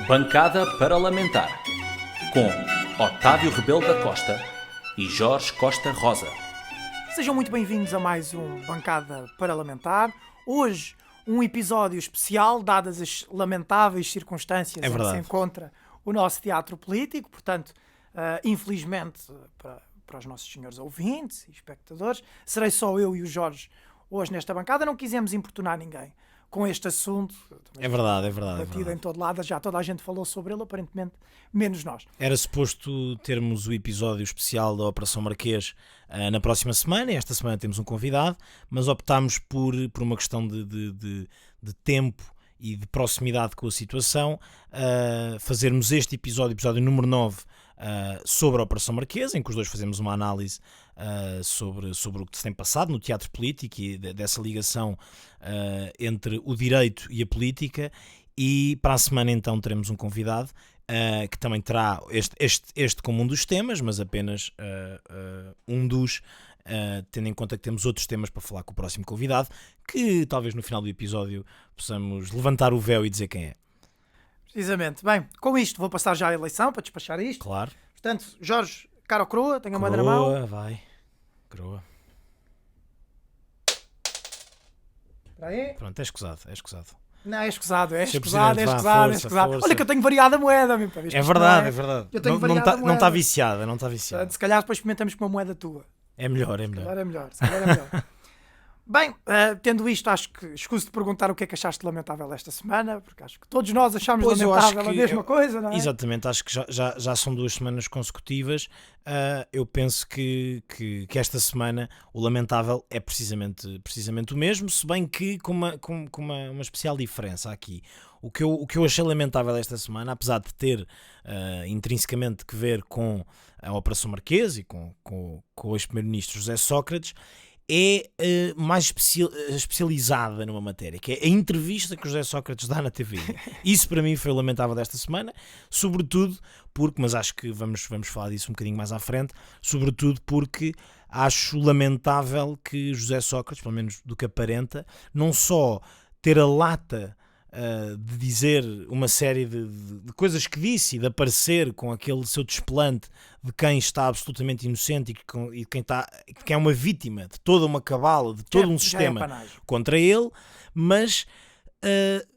Bancada Parlamentar, com Otávio Rebelo da Costa e Jorge Costa Rosa. Sejam muito bem-vindos a mais um Bancada Parlamentar. Hoje, um episódio especial, dadas as lamentáveis circunstâncias em que se encontra o nosso teatro político. Portanto, infelizmente, para os nossos senhores ouvintes e espectadores, serei só eu e o Jorge hoje nesta bancada. Não quisemos importunar ninguém com este assunto. É verdade. Batido em todo lado, já toda a gente falou sobre ele, aparentemente, menos nós. Era suposto termos o episódio especial da Operação Marquês na próxima semana, e esta semana temos um convidado, mas optámos por uma questão de tempo e de proximidade com a situação, fazermos este episódio número 9, sobre a Operação Marquês, em que os dois fazemos uma análise sobre o que se tem passado no teatro político e dessa ligação entre o direito e a política. E para a semana então teremos um convidado que também terá este como um dos temas, mas apenas um dos, tendo em conta que temos outros temas para falar com o próximo convidado, que talvez no final do episódio possamos levantar o véu e dizer quem é. Precisamente. Bem, com isto vou passar já a eleição para despachar isto. Claro. Portanto, Jorge, cara ou croa, tenho a moeda na mão. Croa, vai. Croa. Espera aí. Pronto, é escusado. Não, é escusado. Força. Olha que eu tenho variada a moeda. Meu, para ver se É isto verdade. Eu tenho Não variada a está moeda. viciada. Se calhar depois experimentamos com uma moeda tua. É melhor. Se calhar é melhor. Bem, tendo isto, acho que escuso de perguntar o que é que achaste lamentável esta semana, porque acho que todos nós achámos lamentável a mesma coisa, não é? Exatamente, acho que já são 2 semanas consecutivas. Eu penso que esta semana o lamentável é precisamente o mesmo, se bem que com uma especial diferença aqui. O que eu achei lamentável esta semana, apesar de ter intrinsecamente que ver com a Operação Marquês e com o ex-primeiro-ministro José Sócrates, é mais especializada numa matéria, que é a entrevista que o José Sócrates dá na TV. Isso para mim foi o lamentável desta semana, sobretudo porque, mas acho que vamos falar disso um bocadinho mais à frente, sobretudo porque acho lamentável que José Sócrates, pelo menos do que aparenta, não só ter a lata de dizer uma série de coisas que disse e de aparecer com aquele seu desplante de quem está absolutamente inocente e de quem é uma vítima de toda uma cabala, de todo um sistema contra ele, mas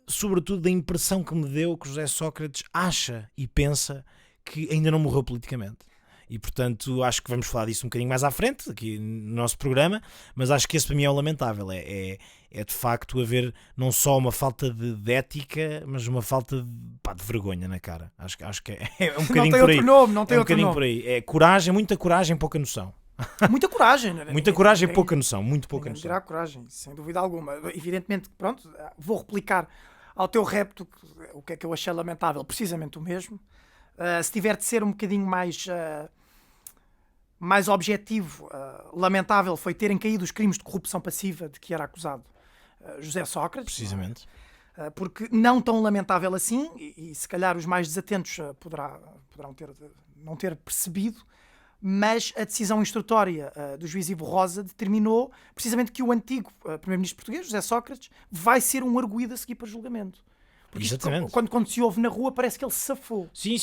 sobretudo da impressão que me deu que José Sócrates acha e pensa que ainda não morreu politicamente. E, portanto, acho que vamos falar disso um bocadinho mais à frente, aqui no nosso programa, mas acho que esse para mim é o lamentável. É de facto haver não só uma falta de ética, mas uma falta de vergonha na cara. Acho que é um bocadinho por aí. Não tem outro nome. Por aí. É coragem, muita coragem, pouca noção. Muita coragem. Muita coragem, pouca noção. Muito pouca noção. Terá coragem, sem dúvida alguma. Evidentemente, pronto, vou replicar ao teu repto o que é que eu achei lamentável, precisamente o mesmo. Se tiver de ser um bocadinho mais objetivo, lamentável foi terem caído os crimes de corrupção passiva de que era acusado José Sócrates. Precisamente. Porque não tão lamentável assim, e se calhar os mais desatentos poderão não ter percebido, mas a decisão instrutória do juiz Ivo Rosa determinou precisamente que o antigo primeiro-ministro português, José Sócrates, vai ser um arguido a seguir para julgamento. Porque exatamente. Isto, quando se ouve na rua, parece que ele se safou. Sim.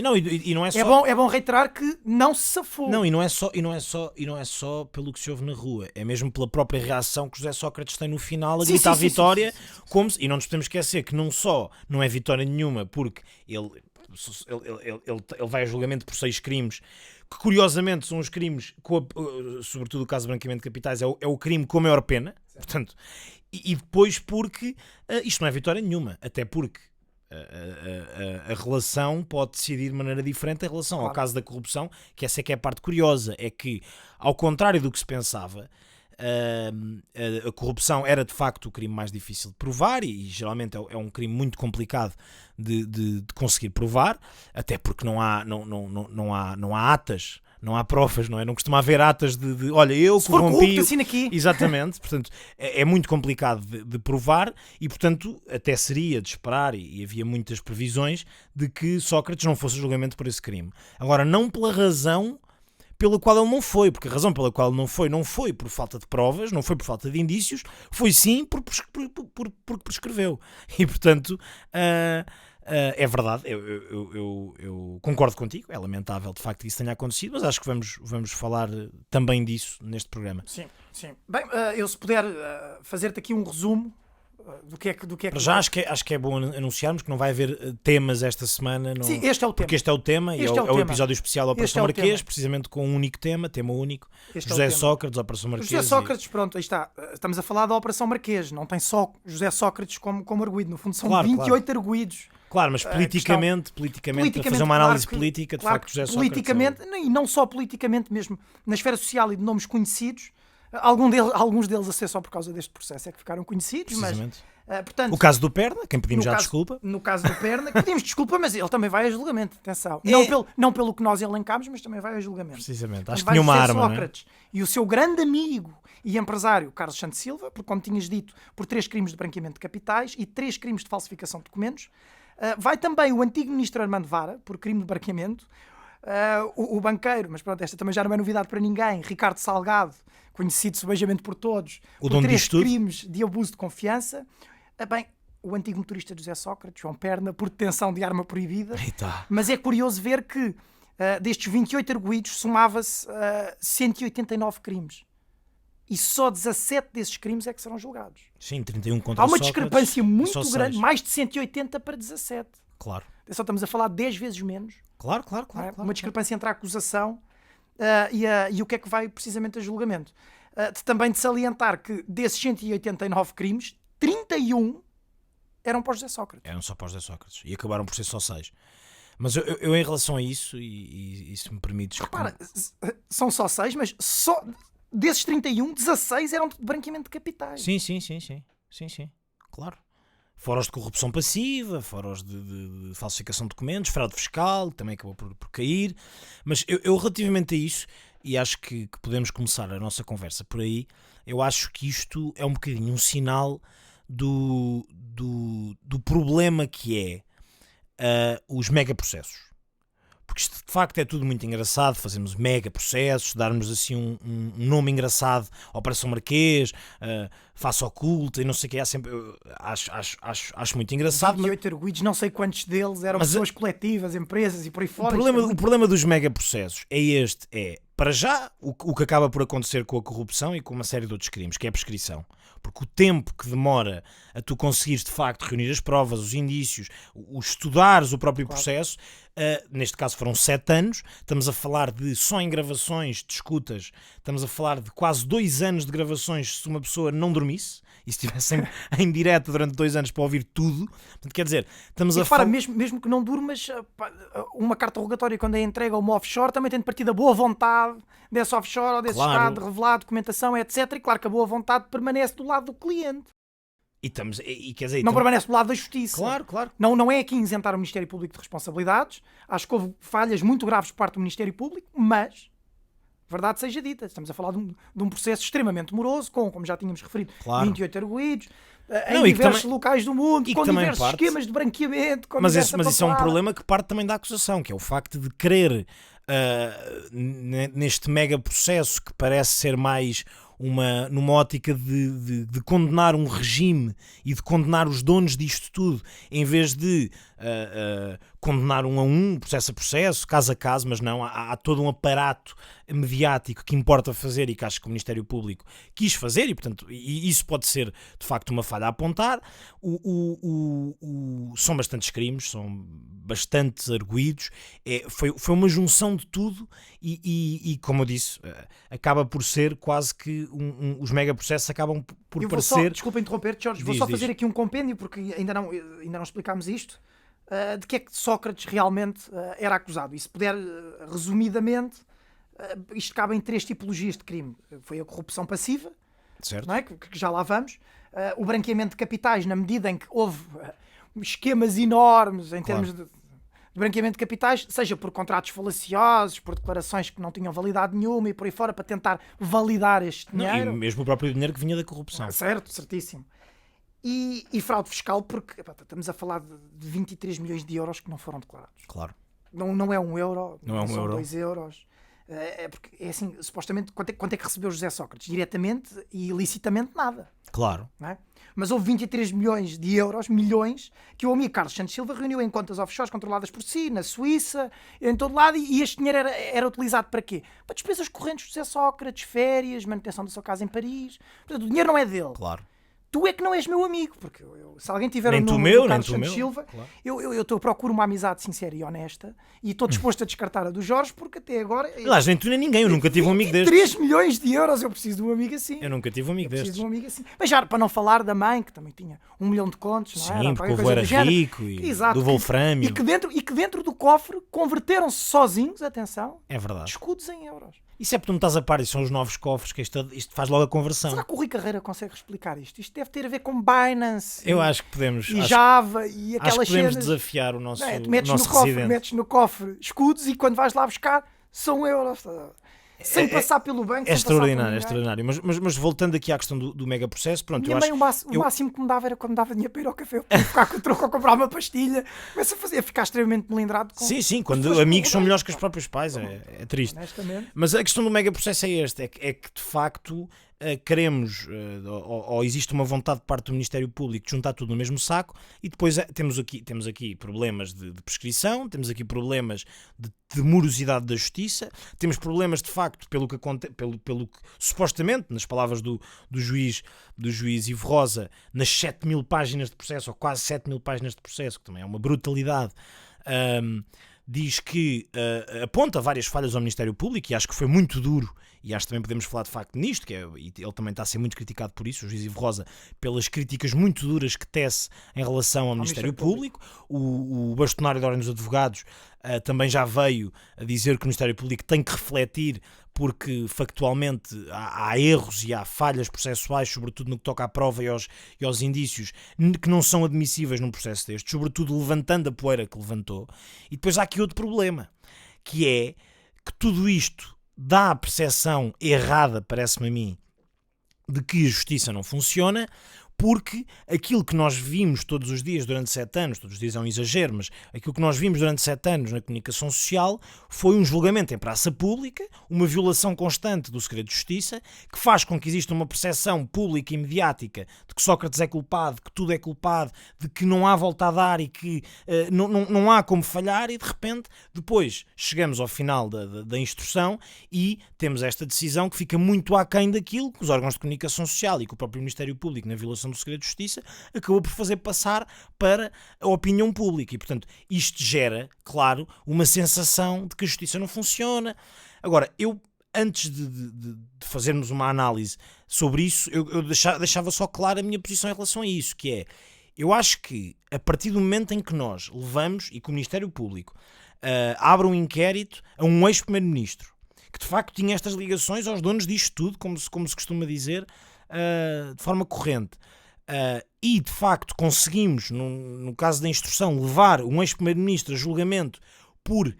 Não, e não é só... É bom reiterar que não se safou. Não, e não é só pelo que se ouve na rua. É mesmo pela própria reação que José Sócrates tem no final a gritar vitória. E não nos podemos esquecer que não só não é vitória nenhuma, porque ele vai a julgamento por 6 crimes, que curiosamente são os crimes, sobretudo o caso de branqueamento de capitais, é o crime com a maior pena. Certo. Portanto... E depois porque isto não é vitória nenhuma, até porque a relação pode decidir de maneira diferente em relação ao caso da corrupção, que essa é que é a parte curiosa, é que, ao contrário do que se pensava, a corrupção era de facto o crime mais difícil de provar e geralmente é um crime muito complicado de conseguir provar, até porque não há atas. Não há provas, não é? Não costuma haver atas de olha, eu se corrompi... for corrupto, assina aqui. Exatamente, portanto, é muito complicado de provar e, portanto, até seria de esperar, e havia muitas previsões, de que Sócrates não fosse a julgamento por esse crime. Agora, não pela razão pela qual ele não foi, porque a razão pela qual ele não foi por falta de provas, não foi por falta de indícios, foi sim porque prescreveu. E, portanto... É verdade, eu concordo contigo, é lamentável de facto que isso tenha acontecido, mas acho que vamos falar também disso neste programa. Sim. Bem, eu se puder fazer-te aqui um resumo do que é que... Para já acho que é bom anunciarmos que não vai haver temas esta semana. Não... Sim, este é o tema. Porque este é o tema, e é o episódio especial da Operação Marquês, precisamente com um único tema único. José Sócrates, Operação Marquês. José Sócrates, pronto, aí está. Estamos a falar da Operação Marquês, não tem só José Sócrates como arguido, no fundo são 28 arguidos. Claro, mas politicamente, a fazer uma análise política, de facto, José Sócrates... Politicamente, e não só politicamente, mesmo na esfera social e de nomes conhecidos, alguns deles a ser só por causa deste processo é que ficaram conhecidos, mas... portanto, o caso do Perna, quem pedimos já desculpa. No caso do Perna, pedimos desculpa, mas ele também vai a julgamento, atenção. Não pelo que nós elencámos, mas também vai a julgamento. Precisamente, acho que tinha uma arma, Sócrates, não é? E o seu grande amigo e empresário, Carlos Santos Silva, porque como tinhas dito, por 3 crimes de branqueamento de capitais e 3 crimes de falsificação de documentos. Vai também o antigo ministro Armando Vara, por crime de branqueamento. O banqueiro, mas pronto, esta também já não é novidade para ninguém, Ricardo Salgado, conhecido subejamente por todos, por 3 crimes de abuso de confiança. Bem, o antigo motorista José Sócrates, João Perna, por detenção de arma proibida. Eita. Mas é curioso ver que destes 28 arguidos somava-se 189 crimes. E só 17 desses crimes é que serão julgados. Sim, 31 contra Há uma Sócrates, discrepância muito grande, mais de 180 para 17. Claro. Só estamos a falar 10 vezes menos. Claro. Uma discrepância entre a acusação e o que é que vai precisamente a julgamento. Também de salientar que desses 189 crimes, 31 eram para o José Sócrates. Eram só para o José Sócrates. E acabaram por ser só 6. Mas eu em relação a isso, e se me permites... Repara, são só 6, mas só desses 31, 16 eram de branqueamento de capitais. Sim. Claro. Fora os de corrupção passiva, fora os de falsificação de documentos, fraude fiscal, que também acabou por cair. Mas eu relativamente a isso, e acho que podemos começar a nossa conversa por aí, eu acho que isto é um bocadinho um sinal do problema que é os megaprocessos. Porque isto de facto é tudo muito engraçado, fazemos megaprocessos, darmos assim um nome engraçado, Operação Marquês, face oculta e não sei o que, acho muito engraçado. 28 arguidos, não sei quantos deles eram pessoas coletivas, empresas e por aí fora. O problema dos megaprocessos é para já, o que acaba por acontecer com a corrupção e com uma série de outros crimes, que é a prescrição. Porque o tempo que demora a tu conseguires de facto reunir as provas, os indícios, estudares o próprio processo, neste caso foram 7 anos, estamos a falar de só em gravações de escutas, estamos a falar de quase 2 anos de gravações se uma pessoa não dormisse e estivesse em direto durante 2 anos para ouvir tudo. Portanto, quer dizer, estamos a falar... Mesmo que não durmas, uma carta rogatória quando é entregue a uma offshore também tem de partir da boa vontade desse offshore ou desse estado de revelar documentação, etc. E claro que a boa vontade permanece do lado do cliente. Quer dizer, não permanece do lado da justiça. Claro. Não é aqui isentar o Ministério Público de responsabilidades. Acho que houve falhas muito graves por parte do Ministério Público, mas, verdade seja dita, estamos a falar de um processo extremamente moroso, como já tínhamos referido, 28 arguidos, em diversos locais do mundo, com diversos esquemas de branqueamento. Mas isso é um problema que parte também da acusação, que é o facto de querer, neste mega processo que parece ser mais numa ótica de condenar um regime e de condenar os donos disto tudo, em vez de condenar um a um, processo a processo, caso a caso, mas não, há todo um aparato mediático que importa fazer e que acho que o Ministério Público quis fazer e, portanto, isso pode ser de facto uma falha a apontar. São bastantes crimes, são bastantes arguidos, foi uma junção de tudo e como eu disse, acaba por ser quase que os megaprocessos acabam por parecer... Desculpa interromper-te, Jorge, vou só fazer aqui um compêndio porque ainda não explicámos isto, de que é que Sócrates realmente era acusado. E se puder, resumidamente, isto cabe em 3 tipologias de crime. Foi a corrupção passiva, certo. Não é? Que já lá vamos, o branqueamento de capitais, na medida em que houve esquemas enormes em termos de branqueamento de capitais, seja por contratos falaciosos, por declarações que não tinham validade nenhuma e por aí fora, para tentar validar este dinheiro. E mesmo o próprio dinheiro que vinha da corrupção. Certíssimo. E fraude fiscal, porque estamos a falar de 23 milhões de euros que não foram declarados. Claro. Não é 1 euro, não é 1 são euro. 2 euros. Porque é assim, supostamente, quanto é que recebeu José Sócrates? Diretamente e ilicitamente nada. Claro. Não é? Mas houve 23 milhões de euros, milhões, que o amigo Carlos Santos Silva reuniu em contas offshores controladas por si, na Suíça, em todo lado, e este dinheiro era utilizado para quê? Para despesas correntes de José Sócrates, férias, manutenção da sua casa em Paris. Portanto, o dinheiro não é dele. Claro. Tu é que não és meu amigo, porque se alguém tiver nem o tu nome meu, do Carlos nem tu Santos meu. Silva, Claro. eu procuro uma amizade sincera e honesta e estou disposto a descartar a do Jorge, porque até agora... Aliás, nem tu nem ninguém, eu nunca tive um amigo deste. 3 milhões de euros, eu preciso de um amigo assim. Eu nunca tive um amigo Preciso destes. de um amigo assim. Mas já, para não falar da mãe, que também tinha 1 milhão de contos, não era? Sim, porque o avô era rico e Exato, do Wolframio. E que dentro do cofre converteram-se sozinhos, atenção, É verdade. escudos em euros. Isso é porque tu não estás a par, isso são os novos cofres, que isto faz logo a conversão. Será que o Rui Carreira consegue explicar isto? Isto deve ter a ver com Binance. Eu acho que podemos. E Java e aquelas acho que podemos cenas. desafiar o nosso, Não é? Tu residente. metes no cofre escudos e quando vais lá buscar são euros. Sem passar pelo banco. É extraordinário, é extraordinário. Mas voltando aqui à questão do mega processo, pronto, E também o máximo que me dava era quando me dava dinheiro para ir ao café, eu podia ficar com o troco a comprar uma pastilha, começa a ficar extremamente melindrado com. Sim, quando amigos são melhores que os próprios pais, é triste. Honestamente. Mas a questão do mega processo é esta: é que de facto queremos, ou existe uma vontade de parte do Ministério Público de juntar tudo no mesmo saco, e depois temos aqui problemas de prescrição, temos aqui problemas de morosidade da justiça, temos problemas de facto pelo que supostamente, nas palavras do juiz Ivo Rosa, nas 7.000 páginas de processo, ou quase 7.000 páginas de processo, que também é uma brutalidade, diz que aponta várias falhas ao Ministério Público, e acho que foi muito duro, e acho que também podemos falar de facto nisto, e ele também está a ser muito criticado por isso, o juiz Ivo Rosa, pelas críticas muito duras que tece em relação ao Ministério Público. O bastonário da Ordem dos Advogados também já veio a dizer que o Ministério Público tem que refletir, porque factualmente há erros e há falhas processuais, sobretudo no que toca à prova e aos indícios, que não são admissíveis num processo destes, sobretudo levantando a poeira que levantou. E depois há aqui outro problema, que é que tudo isto dá a percepção errada, parece-me a mim, de que a justiça não funciona, porque aquilo que nós vimos todos os dias durante 7 anos, todos os dias é um exagero, mas aquilo que nós vimos durante 7 anos na comunicação social foi um julgamento em praça pública, uma violação constante do segredo de justiça, que faz com que exista uma percepção pública e mediática de que Sócrates é culpado, que tudo é culpado, de que não há volta a dar e que não há como falhar, e de repente depois chegamos ao final da instrução e temos esta decisão que fica muito aquém daquilo que os órgãos de comunicação social e que o próprio Ministério Público, na violação do segredo de justiça, acabou por fazer passar para a opinião pública. E, portanto, isto gera, claro, uma sensação de que a justiça não funciona. Agora, antes de fazermos uma análise sobre isso, eu deixava só clara a minha posição em relação a isso, que é, eu acho que, a partir do momento em que nós levamos, e que o Ministério Público abre um inquérito a um ex-primeiro-ministro, que de facto tinha estas ligações aos donos disto tudo, como se costuma dizer, de forma corrente, e de facto conseguimos, no caso da instrução, levar um ex-primeiro-ministro a julgamento por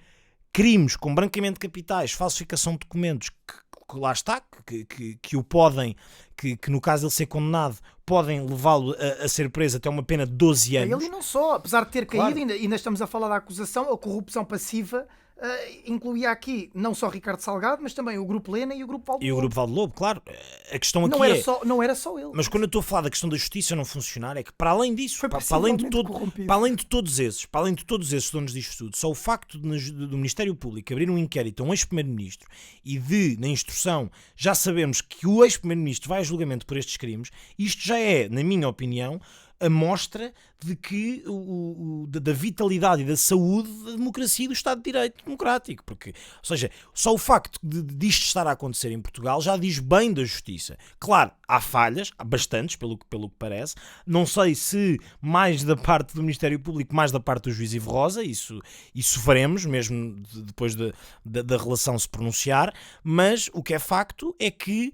crimes com branqueamento de capitais, falsificação de documentos, que lá está, que o podem, que no caso de ele ser condenado, podem levá-lo a ser preso até uma pena de 12 anos. Ele não só, apesar de ter Claro. caído, ainda estamos a falar da acusação, a corrupção passiva, incluía aqui não só Ricardo Salgado, mas também o Grupo Lena e o Grupo Valdo E o Lobo. Grupo Valdo Lobo, claro. A questão aqui Não era só ele. Mas quando eu estou a falar da questão da justiça não funcionar, é que para além disso, Foi para além de possivelmente para além de todos esses donos disto tudo, só o facto do Ministério Público abrir um inquérito a um ex-primeiro-ministro e na instrução já sabemos que o ex-primeiro-ministro vai a julgamento por estes crimes, isto já é, na minha opinião, a mostra de que da vitalidade e da saúde da democracia e do Estado de Direito democrático. Porque, ou seja, só o facto disto estar a acontecer em Portugal já diz bem da justiça. Claro, há falhas, há bastantes, pelo que parece. Não sei se mais da parte do Ministério Público, mais da parte do juiz Ivo Rosa, isso veremos, mesmo depois da relação se pronunciar, mas o que é facto é que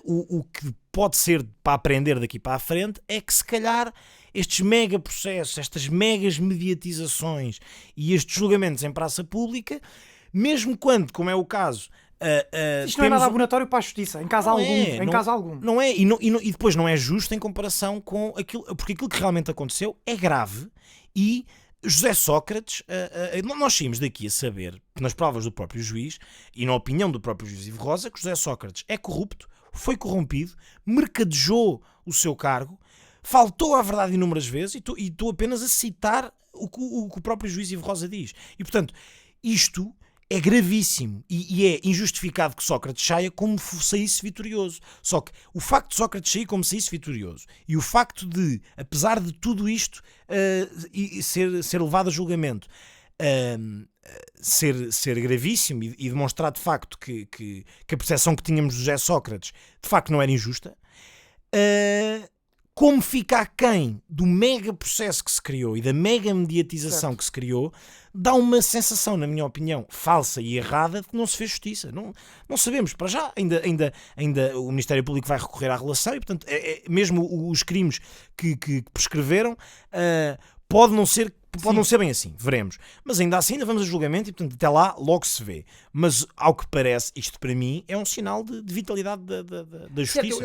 o que pode ser para aprender daqui para a frente é que se calhar estes mega processos, estas megas mediatizações e estes julgamentos em praça pública, mesmo quando, como é o caso, isto não é nada abonatório para a justiça, em caso algum. Não é, e depois não é justo em comparação com aquilo, porque aquilo que realmente aconteceu é grave e José Sócrates, nós saímos daqui a saber, nas provas do próprio juiz e na opinião do próprio juiz Ivo Rosa, que José Sócrates é corrupto, foi corrompido, mercadejou o seu cargo, faltou à verdade inúmeras vezes, e estou apenas a citar o que o próprio juiz Ivo Rosa diz. E, portanto, isto é gravíssimo e é injustificado que Sócrates saia como saísse vitorioso. Só que o facto de Sócrates sair como saísse vitorioso e o facto de, apesar de tudo isto, ser levado a julgamento, ser gravíssimo e demonstrar de facto que a percepção que tínhamos de José Sócrates de facto não era injusta, como fica aquém do mega processo que se criou e da mega mediatização que se criou, dá uma sensação, na minha opinião, falsa e errada de que não se fez justiça. Não sabemos, para já, ainda o Ministério Público vai recorrer à relação e, portanto, mesmo os crimes que prescreveram, pode não ser bem assim, veremos. Mas ainda assim ainda vamos a julgamento e, portanto, até lá logo se vê. Mas, ao que parece, isto para mim é um sinal de vitalidade da justiça. Certo,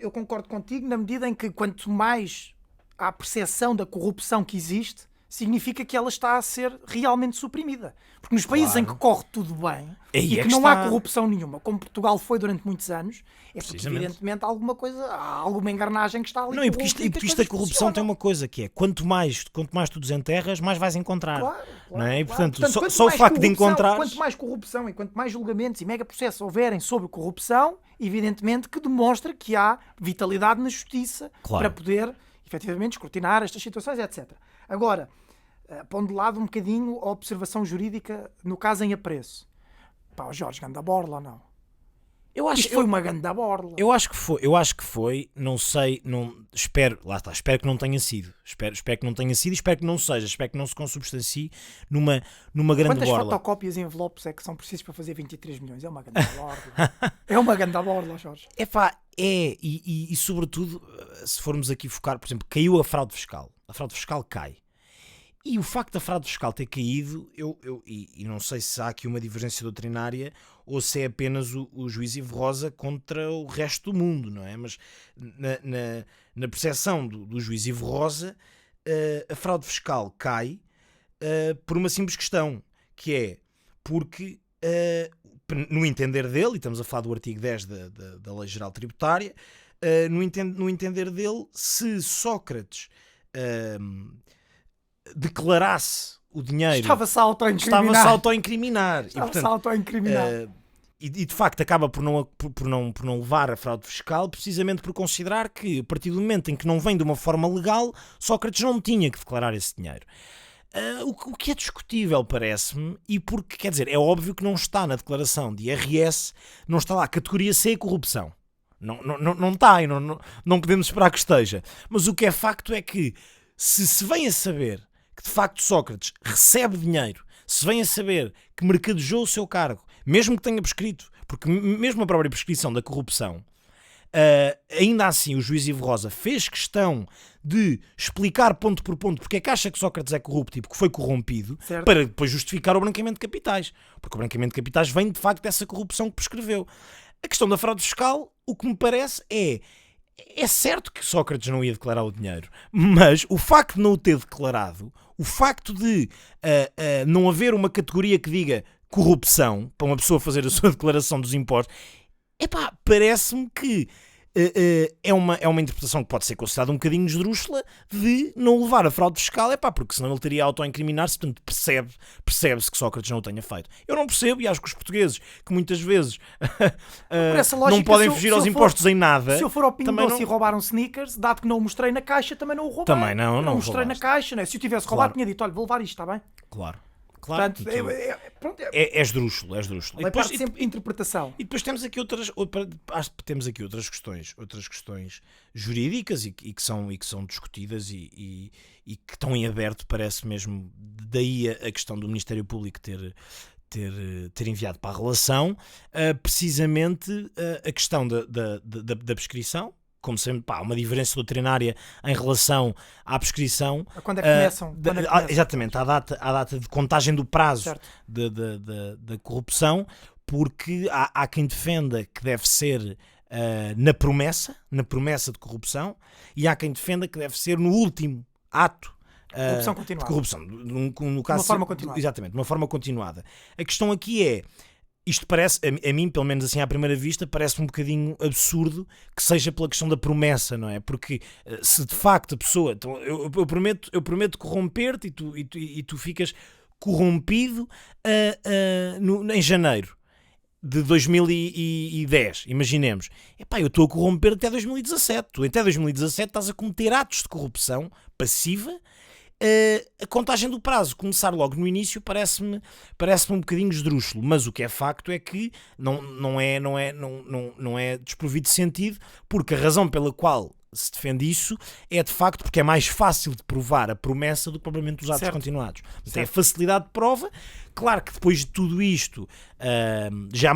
eu concordo contigo na medida em que quanto mais há a percepção da corrupção que existe, significa que ela está a ser realmente suprimida. Porque nos países em que corre tudo bem e que não há corrupção nenhuma, como Portugal foi durante muitos anos, é porque evidentemente há alguma engrenagem que está ali. Não, e porque isto da corrupção tem uma coisa que é, quanto mais tu desenterras, mais vais encontrar. Claro, não é? E, portanto, só o facto de encontrar... Quanto mais corrupção e quanto mais julgamentos e megaprocessos houverem sobre corrupção, evidentemente que demonstra que há vitalidade na justiça para poder, efetivamente, escrutinar estas situações, etc. Agora, pondo de lado um bocadinho a observação jurídica no caso em apreço. Pá, Jorge, ganda borla ou não? Isto foi uma ganda borla. Eu acho que foi, não sei, espero que não tenha sido. Espero que não tenha sido e espero que não seja, espero que não se consubstancie numa grande borla. Quantas fotocópias e envelopes é que são precisos para fazer 23 milhões? É uma ganda borla. É uma ganda borla, Jorge. E sobretudo, se formos aqui focar, por exemplo, caiu a fraude fiscal. A fraude fiscal cai. E o facto da fraude fiscal ter caído, e não sei se há aqui uma divergência doutrinária ou se é apenas o juiz Ivo Rosa contra o resto do mundo, não é? Mas na percepção do juiz Ivo Rosa, a fraude fiscal cai por uma simples questão, que é porque, no entender dele, e estamos a falar do artigo 10 da Lei Geral Tributária, no entender dele, se Sócrates declarasse o dinheiro... Estava-se a autoincriminar. E de facto acaba por não levar a fraude fiscal, precisamente por considerar que, a partir do momento em que não vem de uma forma legal, Sócrates não tinha que declarar esse dinheiro. O que é discutível, parece-me, e porque, quer dizer, é óbvio que não está na declaração de IRS, não está lá categoria C, corrupção. Não está, e não podemos esperar que esteja. Mas o que é facto é que, se vem a saber que de facto Sócrates recebe dinheiro, se vem a saber que mercadejou o seu cargo, mesmo que tenha prescrito, porque mesmo a própria prescrição da corrupção, ainda assim o juiz Ivo Rosa fez questão de explicar ponto por ponto porque é que acha que Sócrates é corrupto e porque foi corrompido, certo, para depois justificar o branqueamento de capitais, porque o branqueamento de capitais vem de facto dessa corrupção que prescreveu. A questão da fraude fiscal, o que me parece é certo que Sócrates não ia declarar o dinheiro, mas o facto de não o ter declarado, o facto de não haver uma categoria que diga corrupção para uma pessoa fazer a sua declaração dos impostos, parece-me que é uma interpretação que pode ser considerada um bocadinho esdrúxula de não levar a fraude fiscal, porque senão ele teria a autoincriminar-se, portanto percebe-se que Sócrates não o tenha feito. Eu não percebo e acho que os portugueses, que muitas vezes não podem fugir aos impostos em nada... Se eu for ao Pingo Doce e roubar um sneakers, dado que não o mostrei na caixa, também não o roubei. Também não mostrei na caixa, né? Se eu tivesse roubado, tinha dito, olha, vou levar isto, está bem? Claro. Portanto, é esdrúxulo. Depois, sempre interpretação. E depois temos aqui outras questões jurídicas e que são discutidas e que estão em aberto, parece mesmo, daí a questão do Ministério Público ter enviado para a relação, precisamente a questão da prescrição. Como sempre, uma diferença doutrinária em relação à prescrição. Quando é que começam? Exatamente, à data de contagem do prazo da corrupção, porque há quem defenda que deve ser na promessa de corrupção, e há quem defenda que deve ser no último ato Corrupção continuada. De corrupção. No caso, de uma forma continuada. Exatamente, de uma forma continuada. A questão aqui é, isto parece, a mim, pelo menos assim à primeira vista, parece um bocadinho absurdo que seja pela questão da promessa, não é? Porque se de facto a pessoa... Então, eu prometo corromper-te e tu ficas corrompido em janeiro de 2010, imaginemos. Epá, eu estou a corromper até 2017. Tu até 2017 estás a cometer atos de corrupção passiva. A contagem do prazo começar logo no início parece-me um bocadinho esdrúxulo, mas o que é facto é que não é desprovido de sentido, porque a razão pela qual se defende isso é de facto porque é mais fácil de provar a promessa do que propriamente os atos continuados. Então é a facilidade de prova. Claro que depois de tudo isto, já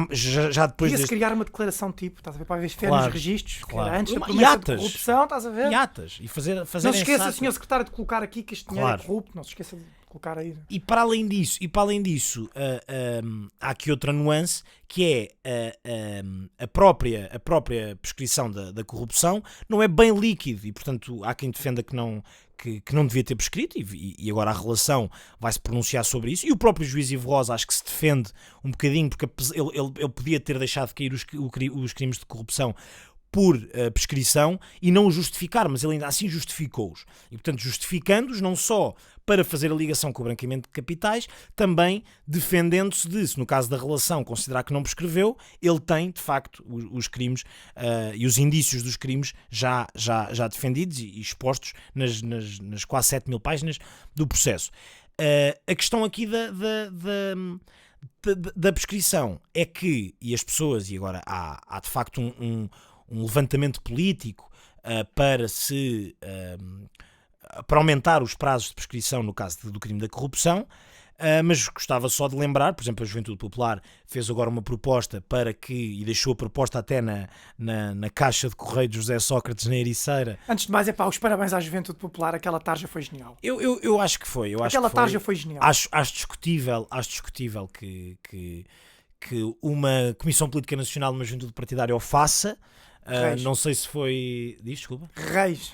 depois Podia-se criar uma declaração tipo, estás a ver, para ver nos registros, claro. Antes da promessa de corrupção, estás a ver? E atas, e fazer não se esqueça, Sr. Secretário, de colocar aqui que este dinheiro é corrupto, não se esqueça de colocar aí. E para além disso, há aqui outra nuance, que é a própria prescrição da corrupção não é bem líquido, e portanto há quem defenda que não devia ter prescrito, e agora a relação vai-se pronunciar sobre isso, e o próprio juiz Ivo Rosa acho que se defende um bocadinho, porque ele podia ter deixado de cair os crimes de corrupção por prescrição e não o justificar, mas ele ainda assim justificou-os. E, portanto, justificando-os não só para fazer a ligação com o branqueamento de capitais, também defendendo-se de, se no caso da relação considerar que não prescreveu, ele tem, de facto, os crimes e os indícios dos crimes já defendidos e expostos nas quase 7 mil páginas do processo. A questão aqui da prescrição é que, e as pessoas, e agora há de facto um levantamento político para aumentar os prazos de prescrição no caso do crime da corrupção, mas gostava só de lembrar, por exemplo, a Juventude Popular fez agora uma proposta e deixou a proposta até na caixa de correio de José Sócrates na Ericeira. Antes de mais, os parabéns à Juventude Popular, aquela tarja foi genial. Eu acho que foi. Aquela tarja foi genial. Acho discutível que uma Comissão Política Nacional de uma Juventude Partidária o faça. Não sei se foi... Desculpa. Reis.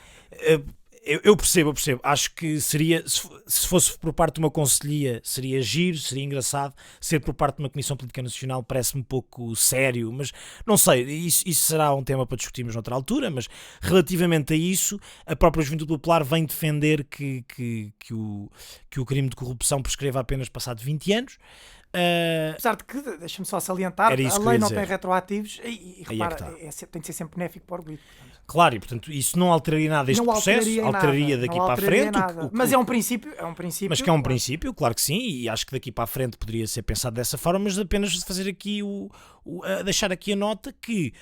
Eu percebo. Acho que seria, se fosse por parte de uma conselhia, seria giro, seria engraçado. Ser por parte de uma Comissão Política Nacional parece-me um pouco sério, mas não sei, isso será um tema para discutirmos noutra altura, mas relativamente a isso, a própria Juventude Popular vem defender que o crime de corrupção prescreva apenas passado 20 anos. Apesar de que, deixa-me só salientar, a lei não tem retroativos e repara, tem de ser sempre benéfico para o orgulho. Claro, e portanto isso não alteraria nada este processo, alteraria daqui para a frente. Mas é um princípio. Mas que é um princípio, claro que sim, e acho que daqui para a frente poderia ser pensado dessa forma, mas apenas fazer aqui deixar aqui a nota que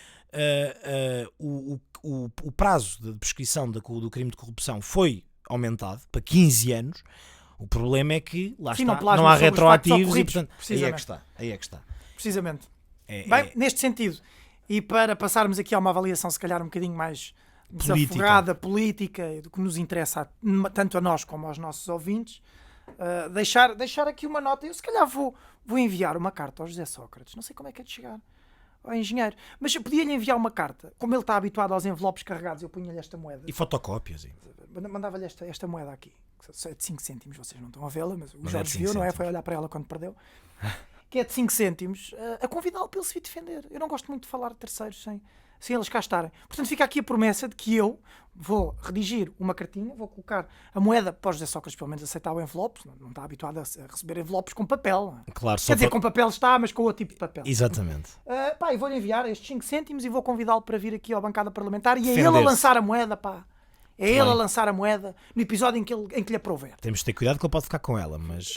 o prazo de prescrição do crime de corrupção foi aumentado para 15 anos. O problema é que, não há retroativos e, portanto, aí é que está. Precisamente. Bem, neste sentido, e para passarmos aqui a uma avaliação se calhar um bocadinho mais desafogada, política, do que nos interessa tanto a nós como aos nossos ouvintes, deixar aqui uma nota. Eu se calhar vou enviar uma carta ao José Sócrates, não sei como é que é de chegar, ao engenheiro, mas eu podia-lhe enviar uma carta, como ele está habituado aos envelopes carregados, eu punha-lhe esta moeda. E fotocópias. Mandava-lhe esta moeda aqui, que é de 5 cêntimos, vocês não estão a vê-la, mas o Jorge viu, não é? Foi olhar para ela quando perdeu. Que é de 5 cêntimos, a convidá-lo para ele se vir defender. Eu não gosto muito de falar de terceiros sem eles cá estarem. Portanto, fica aqui a promessa de que eu vou redigir uma cartinha, vou colocar a moeda para o José Sócrates pelo menos aceitar o envelope, não está habituado a receber envelopes com papel. Claro, quer dizer, com papel está, mas com outro tipo de papel. Exatamente. E vou-lhe enviar estes 5 cêntimos e vou convidá-lo para vir aqui à bancada parlamentar e é ele a lançar a moeda, É ele a lançar a moeda no episódio em que lhe aprouver. Temos de ter cuidado que ele pode ficar com ela, mas...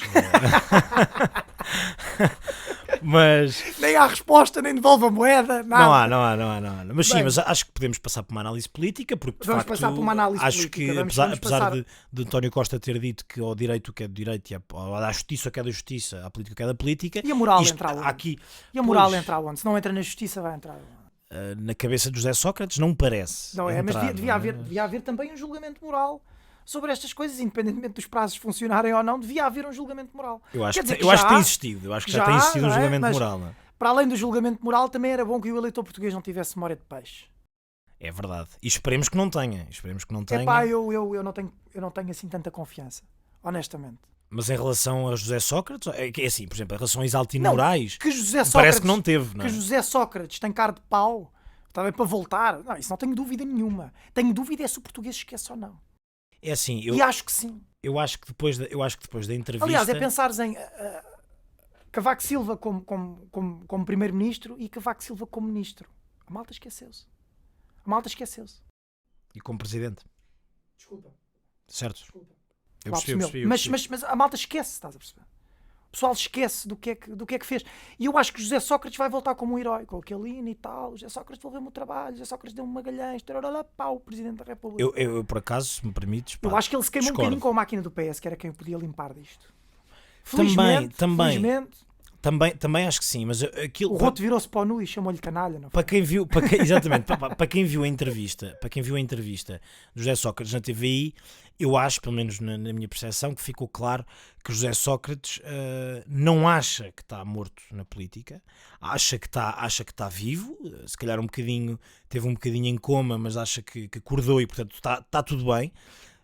Nem há resposta, nem devolve a moeda, nada. Não há. Mas sim, mas acho que podemos passar por uma análise política, porque de vamos facto, passar por uma análise acho política. Que apesar de António Costa ter dito que ao direito o que é do direito, à justiça o que é da justiça, à política o que é da política... E a moral entra onde? Entra onde? Se não entra na justiça, vai entrar na cabeça de José Sócrates, não me parece. Não é, mas devia haver também um julgamento moral sobre estas coisas, independentemente dos prazos funcionarem ou não, devia haver um julgamento moral. Eu acho que tem existido. Eu acho que já tem existido um julgamento moral. Não é? Para além do julgamento moral, também era bom que o eleitor português não tivesse memória de peixe. É verdade. E esperemos que não tenha. Epá, eu não tenho assim tanta confiança, honestamente. Mas em relação a José Sócrates, é assim, por exemplo, em relação a Isaltino Moraes, que José Sócrates, parece que não teve, não é? Que José Sócrates tem cara de pau, está bem para voltar. Não, isso não tenho dúvida nenhuma. Tenho dúvida é se o português esquece ou não. É assim, e acho que sim. Eu acho que depois da entrevista... Aliás, é pensares em Cavaco Silva como primeiro-ministro e Cavaco Silva como ministro. A malta esqueceu-se. E como presidente. Desculpa. Certo. Desculpa. Eu percebi. Mas a malta esquece, estás a perceber? O pessoal esquece do que é que fez. E eu acho que José Sócrates vai voltar como um herói, com aquele hino e tal. José Sócrates devolveu-me o trabalho, José Sócrates deu-me Magalhães, pau, Presidente da República. Eu, por acaso, se me permites... Pá, eu acho que ele se queimou um bocadinho com a máquina do PS, que era quem podia limpar disto. Felizmente. Também acho que sim, mas aquilo... O Roto virou-se para o nu e chamou-lhe canalha, não foi? Exatamente, para quem viu a entrevista do José Sócrates na TVI, eu acho, pelo menos na minha percepção, que ficou claro que José Sócrates não acha que está morto na política, acha que está vivo, se calhar teve um bocadinho em coma, mas acha que acordou e, portanto, está tudo bem.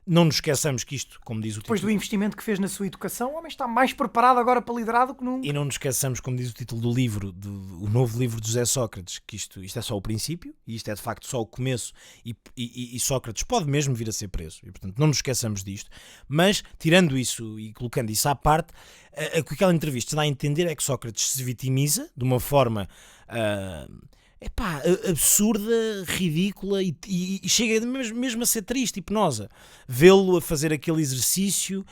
Não nos esqueçamos que isto, como diz o título... Depois do investimento que fez na sua educação, o homem está mais preparado agora para liderar do que nunca. E não nos esqueçamos, como diz o título do livro, o novo livro de José Sócrates, que isto é só o princípio, e isto é de facto só o começo, e Sócrates pode mesmo vir a ser preso. E, portanto, não nos esqueçamos disto. Mas, tirando isso e colocando isso à parte, o que aquela entrevista dá a entender é que Sócrates se vitimiza de uma forma... absurda, ridícula e chega mesmo a ser triste e penosa. Vê-lo a fazer aquele exercício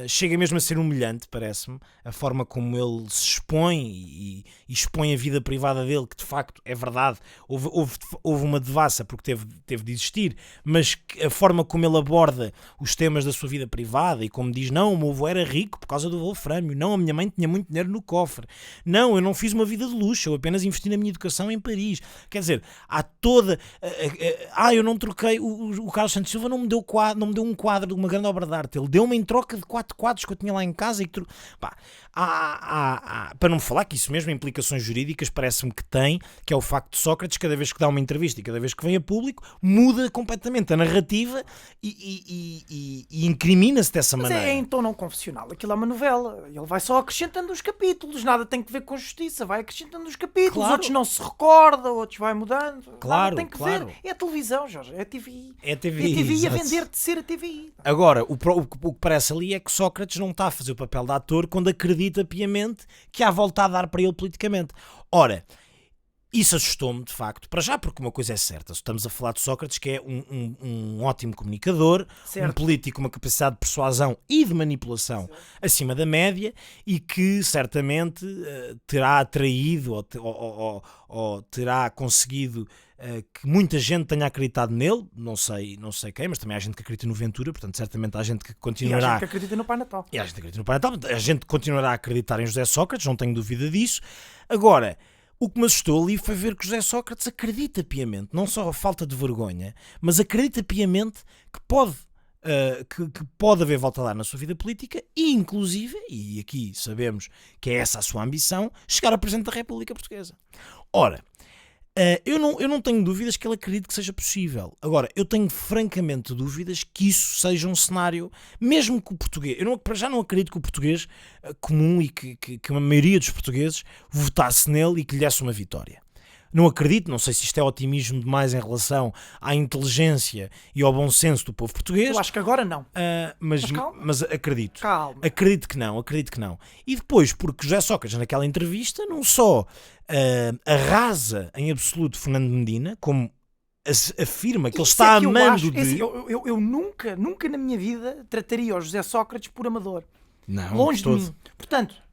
chega mesmo a ser humilhante, parece-me, a forma como ele se expõe e expõe a vida privada dele, que de facto é verdade, houve uma devassa porque teve de existir, mas a forma como ele aborda os temas da sua vida privada e como diz, não, o meu avô era rico por causa do wolframio, não, a minha mãe tinha muito dinheiro no cofre, não, eu não fiz uma vida de luxo, eu apenas investi na minha educação em Paris. Quer dizer, há toda eu não troquei, o Carlos Santos Silva não me deu um quadro de uma grande obra de arte, ele deu-me em troca de 4 quadros que eu tinha lá em casa e que para não falar que isso mesmo implicações jurídicas parece-me que tem, que é o facto de Sócrates, cada vez que dá uma entrevista e cada vez que vem a público, muda completamente a narrativa e incrimina-se dessa maneira. Mas é em tom não confessional, aquilo é uma novela, ele vai só acrescentando os capítulos, nada tem que ver com justiça, vai acrescentando os capítulos, claro. Outros não se recordam, outros vai mudando, claro, tem que ver, é a televisão, Jorge, é a TVI. É a TVI a vender de ser a TVI. Agora, o que parece ali é que Sócrates não está a fazer o papel de ator quando acredita piamente que há volta a dar para ele politicamente. Ora, isso assustou-me de facto, para já porque uma coisa é certa, estamos a falar de Sócrates que é um ótimo comunicador, certo. Um político com uma capacidade de persuasão e de manipulação certo. Acima da média e que certamente terá atraído ou terá conseguido que muita gente tenha acreditado nele, não sei quem, mas também há gente que acredita no Ventura, portanto certamente há gente que continuará... E há gente que acredita no Pai Natal. A gente continuará a acreditar em José Sócrates, não tenho dúvida disso. Agora, o que me assustou ali foi ver que José Sócrates acredita piamente, não só a falta de vergonha, mas acredita piamente que pode haver volta a dar na sua vida política e inclusive, e aqui sabemos que é essa a sua ambição, chegar a Presidente da República Portuguesa. Ora, eu não tenho dúvidas que ele acredite que seja possível. Agora, eu tenho francamente dúvidas que isso seja um cenário, mesmo que o português... Eu já não acredito que o português comum e que a maioria dos portugueses votasse nele e que lhe desse uma vitória. Não acredito, não sei se isto é otimismo demais em relação à inteligência e ao bom senso do povo português. Eu acho que agora não. Mas acredito. Calma. Acredito que não. E depois, porque José Sócrates, naquela entrevista, não só arrasa em absoluto Fernando Medina, como afirma que ele está amando de... Eu nunca na minha vida trataria o José Sócrates por amador. Não, longe de mim. Portanto...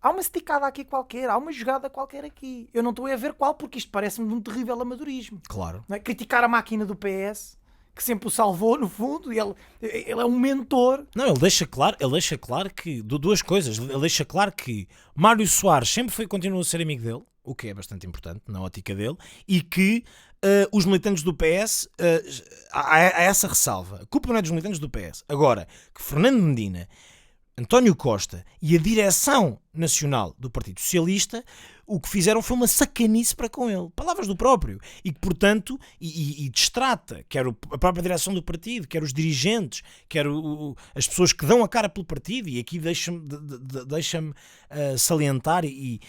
Há uma esticada aqui qualquer, há uma jogada qualquer aqui. Eu não estou a ver qual, porque isto parece-me de um terrível amadorismo. Claro. Não é? Criticar a máquina do PS, que sempre o salvou, no fundo, ele é um mentor. Não, ele deixa claro que, duas coisas, ele deixa claro que Mário Soares sempre continua a ser amigo dele, o que é bastante importante na ótica dele, e que os militantes do PS, há essa ressalva, a culpa não é dos militantes do PS. Agora, que Fernando Medina, António Costa e a direção nacional do Partido Socialista o que fizeram foi uma sacanice para com ele. Palavras do próprio. E que, portanto, e distrata, quer a própria direção do partido, quer os dirigentes, quer as pessoas que dão a cara pelo partido, e aqui deixa-me salientar e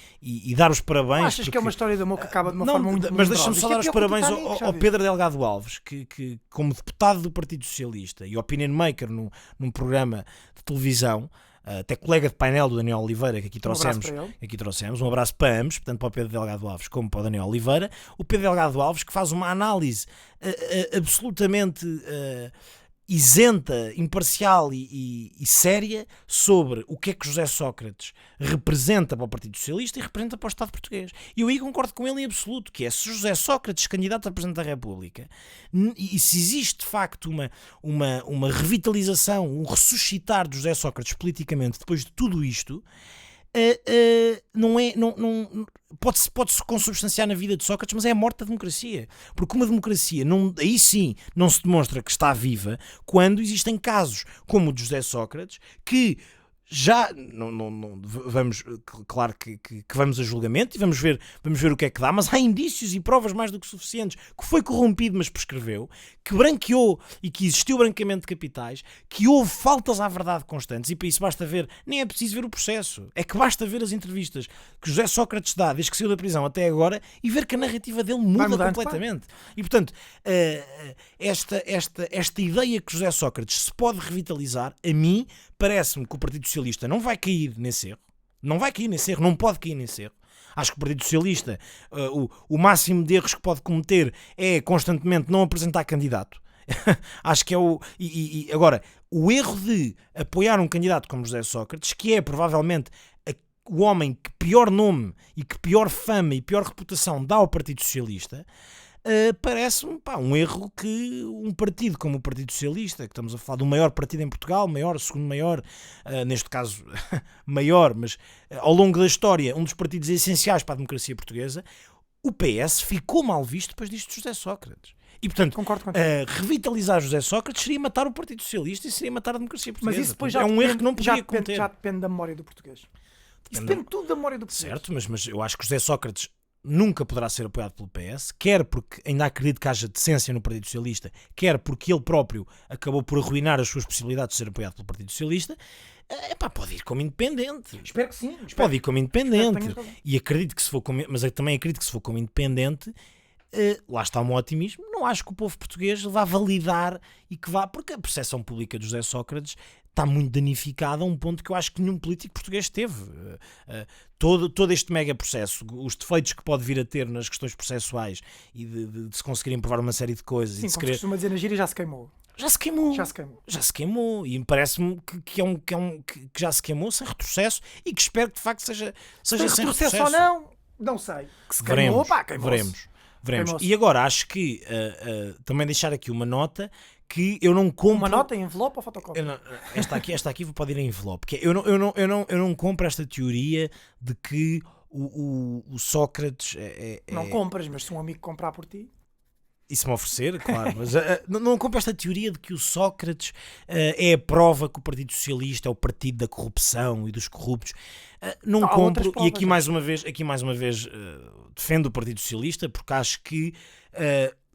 dar os parabéns. Achas que é uma história de amor que acaba de uma forma muito mas deixa-me só dar os parabéns ao Pedro Delgado Alves, que como deputado do Partido Socialista e opinion maker num programa de televisão, até colega de painel do Daniel Oliveira, que aqui trouxemos, um abraço para ambos, portanto para o Pedro Delgado Alves como para o Daniel Oliveira, o Pedro Delgado Alves, que faz uma análise absolutamente isenta, imparcial e séria sobre o que é que José Sócrates representa para o Partido Socialista e representa para o Estado português. E eu aí concordo com ele em absoluto, que é, se José Sócrates, candidato a Presidente da República, e se existe de facto uma revitalização, um ressuscitar de José Sócrates politicamente depois de tudo isto, pode-se consubstanciar na vida de Sócrates, mas é a morte da democracia. Porque uma democracia, aí sim, não se demonstra que está viva quando existem casos como o de José Sócrates, que já vamos, claro que vamos a julgamento e vamos ver o que é que dá, mas há indícios e provas mais do que suficientes que foi corrompido, mas prescreveu, que branqueou e que existiu branqueamento de capitais, que houve faltas à verdade constantes, e para isso basta ver, nem é preciso ver o processo, é que basta ver as entrevistas que José Sócrates dá desde que saiu da prisão até agora e ver que a narrativa dele muda completamente. E portanto, esta ideia que José Sócrates se pode revitalizar, a mim parece-me que o Partido Socialista não vai cair nesse erro, não pode cair nesse erro. Acho que o Partido Socialista, o máximo de erros que pode cometer é constantemente não apresentar candidato. Acho que é agora, o erro de apoiar um candidato como José Sócrates, que é provavelmente o homem que pior nome e que pior fama e pior reputação dá ao Partido Socialista, parece-me um erro que um partido como o Partido Socialista, que estamos a falar do maior partido em Portugal, segundo maior, neste caso maior, mas ao longo da história um dos partidos essenciais para a democracia portuguesa, o PS ficou mal visto depois disto de José Sócrates. E portanto, revitalizar José Sócrates seria matar o Partido Socialista e seria matar a democracia portuguesa. Mas isso depois é um erro que não podia cometer. Já depende da memória do português. Isso depende tudo da memória do português. Certo, mas eu acho que José Sócrates nunca poderá ser apoiado pelo PS, quer porque ainda acredito que haja decência no Partido Socialista, quer porque ele próprio acabou por arruinar as suas possibilidades de ser apoiado pelo Partido Socialista. Pode ir como independente. Espero que sim. Pode ir como independente. E acredito que se for mas eu também acredito que se for como independente, lá está o meu otimismo, não acho que o povo português vá validar e que vá, porque a percepção pública de José Sócrates está muito danificada a um ponto que eu acho que nenhum político português teve. Todo este mega processo, os defeitos que pode vir a ter nas questões processuais e de se conseguirem provar uma série de coisas. Sim, e de como costuma dizer na gíria, já se queimou. Já se queimou. E parece-me que já se queimou sem retrocesso e que espero que de facto seja sem retrocesso. Ou não sei. Que se queimou, veremos. E agora acho que também deixar aqui uma nota que eu não compro. Uma nota em envelope ou fotocópia? Esta aqui pode ir em envelope. Porque eu não compro esta teoria de que o Sócrates Não compras, mas se um amigo comprar por ti. E se me oferecer, claro, mas não compro esta teoria de que o Sócrates é a prova que o Partido Socialista é o partido da corrupção e dos corruptos. Não compro, e aqui mais uma vez defendo o Partido Socialista, porque acho que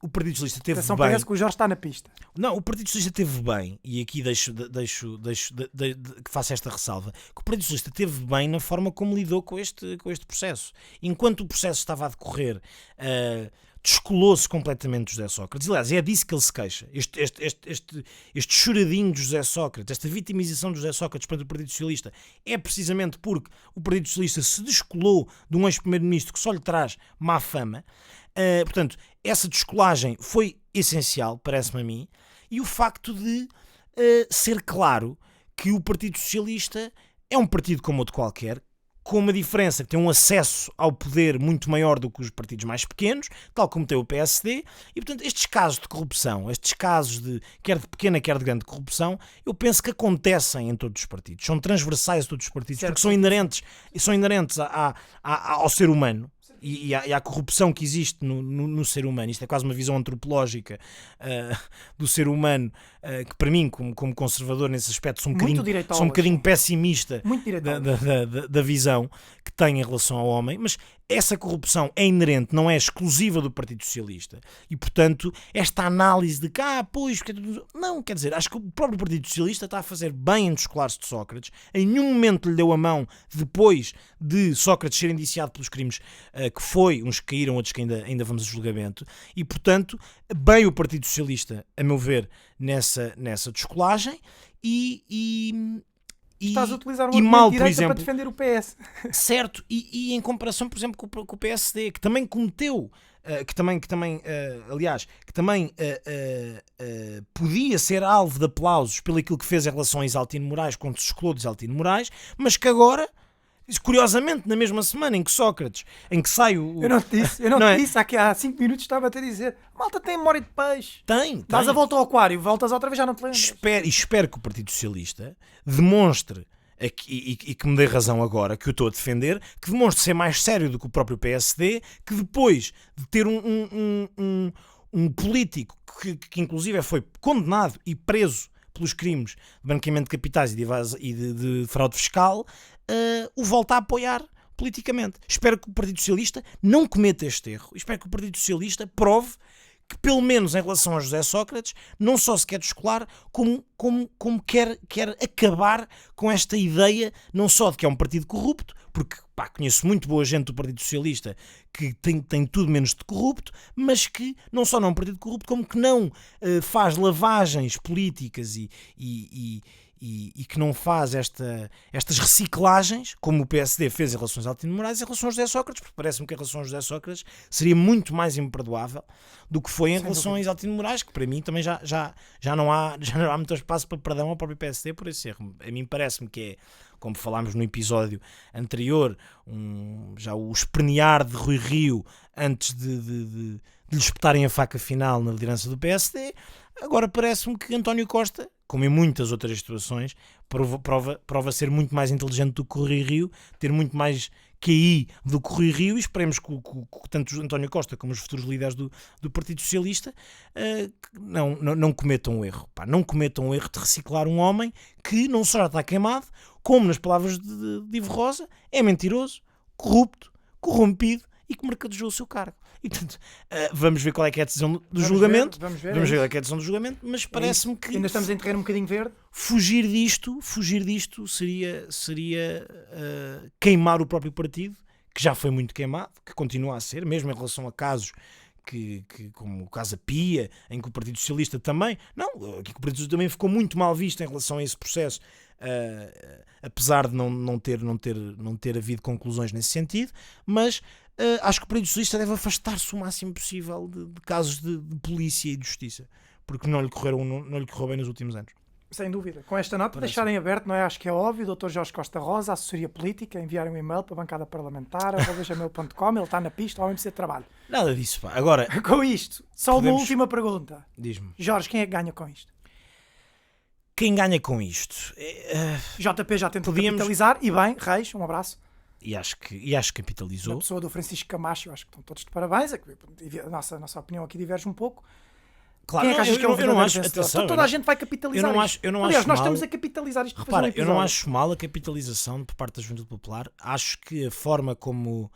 o Partido Socialista teve bem. Parece que o Jorge está na pista. Não, o Partido Socialista teve bem, e aqui deixo que faça esta ressalva, que o Partido Socialista teve bem na forma como lidou com este processo. Enquanto o processo estava a decorrer, descolou-se completamente de José Sócrates. Aliás, é disso que ele se queixa. Este choradinho de José Sócrates, esta vitimização de José Sócrates perante o Partido Socialista, é precisamente porque o Partido Socialista se descolou de um ex-primeiro-ministro que só lhe traz má fama. Portanto, essa descolagem foi essencial, parece-me a mim, e o facto de ser claro que o Partido Socialista é um partido como outro qualquer, com uma diferença que tem um acesso ao poder muito maior do que os partidos mais pequenos, tal como tem o PSD, e portanto estes casos de corrupção, estes casos quer de pequena, quer de grande corrupção, eu penso que acontecem em todos os partidos, são transversais a todos os partidos, certo, porque são inerentes ao ser humano. E à corrupção que existe no ser humano. Isto é quase uma visão antropológica do ser humano, que para mim, como conservador nesse aspecto, sou um bocadinho pessimista da visão que tem em relação ao homem, mas essa corrupção é inerente, não é exclusiva do Partido Socialista. E, portanto, esta análise de que, pois... Não, quer dizer, acho que o próprio Partido Socialista está a fazer bem em descolar-se de Sócrates. Em nenhum momento lhe deu a mão depois de Sócrates ser indiciado pelos crimes que foi, uns que caíram, outros que ainda vamos a julgamento. E, portanto, bem o Partido Socialista, a meu ver, nessa descolagem Estás a utilizar um argumento de direita para defender o PS. Certo, e em comparação, por exemplo, com o PSD, que também cometeu, que também podia ser alvo de aplausos pelo aquilo que fez em relação a Isaltino Moraes, quando se excluiu de Isaltino Moraes, mas que agora, curiosamente, na mesma semana em que Sócrates, em que sai o... Eu não te disse, há 5 minutos estava-te a dizer, malta tem memória de peixe. Tem. Dás a volta ao aquário, voltas outra vez, já não te lembras. Espero que o Partido Socialista demonstre, e que me dê razão agora, que eu estou a defender, que demonstre ser mais sério do que o próprio PSD, que depois de ter um político que inclusive foi condenado e preso pelos crimes de branqueamento de capitais e de fraude fiscal, o volta a apoiar politicamente. Espero que o Partido Socialista não cometa este erro. Espero que o Partido Socialista prove que, pelo menos em relação a José Sócrates, não só se quer descolar, como quer acabar com esta ideia, não só de que é um partido corrupto, porque conheço muito boa gente do Partido Socialista que tem tudo menos de corrupto, mas que não só não é um partido corrupto, como que não faz lavagens políticas e que não faz estas reciclagens, como o PSD fez em relação a Isaltino Moraes, em relação a José Sócrates, porque parece-me que em relação a José Sócrates seria muito mais imperdoável do que foi em relação a Isaltino Moraes, que para mim também já não há muito espaço para perdão ao próprio PSD por esse erro. A mim parece-me que é, como falámos no episódio anterior, já o espernear de Rui Rio antes de lhe espetarem a faca final na liderança do PSD. Agora parece-me que António Costa, como em muitas outras situações, prova ser muito mais inteligente do que o Rui Rio, ter muito mais QI do que o Rui Rio, e esperemos que tanto António Costa como os futuros líderes do Partido Socialista não cometam um erro. Não cometam um erro de reciclar um homem que não só já está queimado, como, nas palavras de Ivo Rosa, é mentiroso, corrupto, corrompido e que mercadoreou o seu cargo. E, portanto, vamos ver qual é que é a decisão do julgamento. Vamos ver qual é que é a decisão do julgamento, mas parece-me que... Ainda estamos em terreno um bocadinho verde. Fugir disto seria queimar o próprio partido, que já foi muito queimado, que continua a ser, mesmo em relação a casos como o caso Pia, em que o Partido Socialista também... Não, aqui que o Partido Socialista também ficou muito mal visto em relação a esse processo, apesar de não ter havido conclusões nesse sentido, mas... acho que o Partido Socialista deve afastar-se o máximo possível de casos de polícia e de justiça, porque não lhe correu bem nos últimos anos. Sem dúvida. Com esta nota, deixarem aberto, não é? Acho que é óbvio, Dr. Jorge Costa Rosa, assessoria política, enviarem um e-mail para a bancada parlamentar, @gmail.com, ele está na pista, o homem precisa de trabalho. Nada disso, pá. Agora... Com isto, só uma última pergunta. Diz-me. Jorge, quem é que ganha com isto? Quem ganha com isto? JP já tentou capitalizar, e bem, Reis, um abraço. E acho que capitalizou. Na pessoa do Francisco Camacho, eu acho que estão todos de parabéns. A nossa opinião aqui diverge um pouco. Claro, quem é que achas que é o verdadeiro vencedor? Toda a gente vai capitalizar Aliás, nós estamos a capitalizar isto. Repara, eu não acho mal a capitalização por parte da Juventude Popular. Acho que a forma como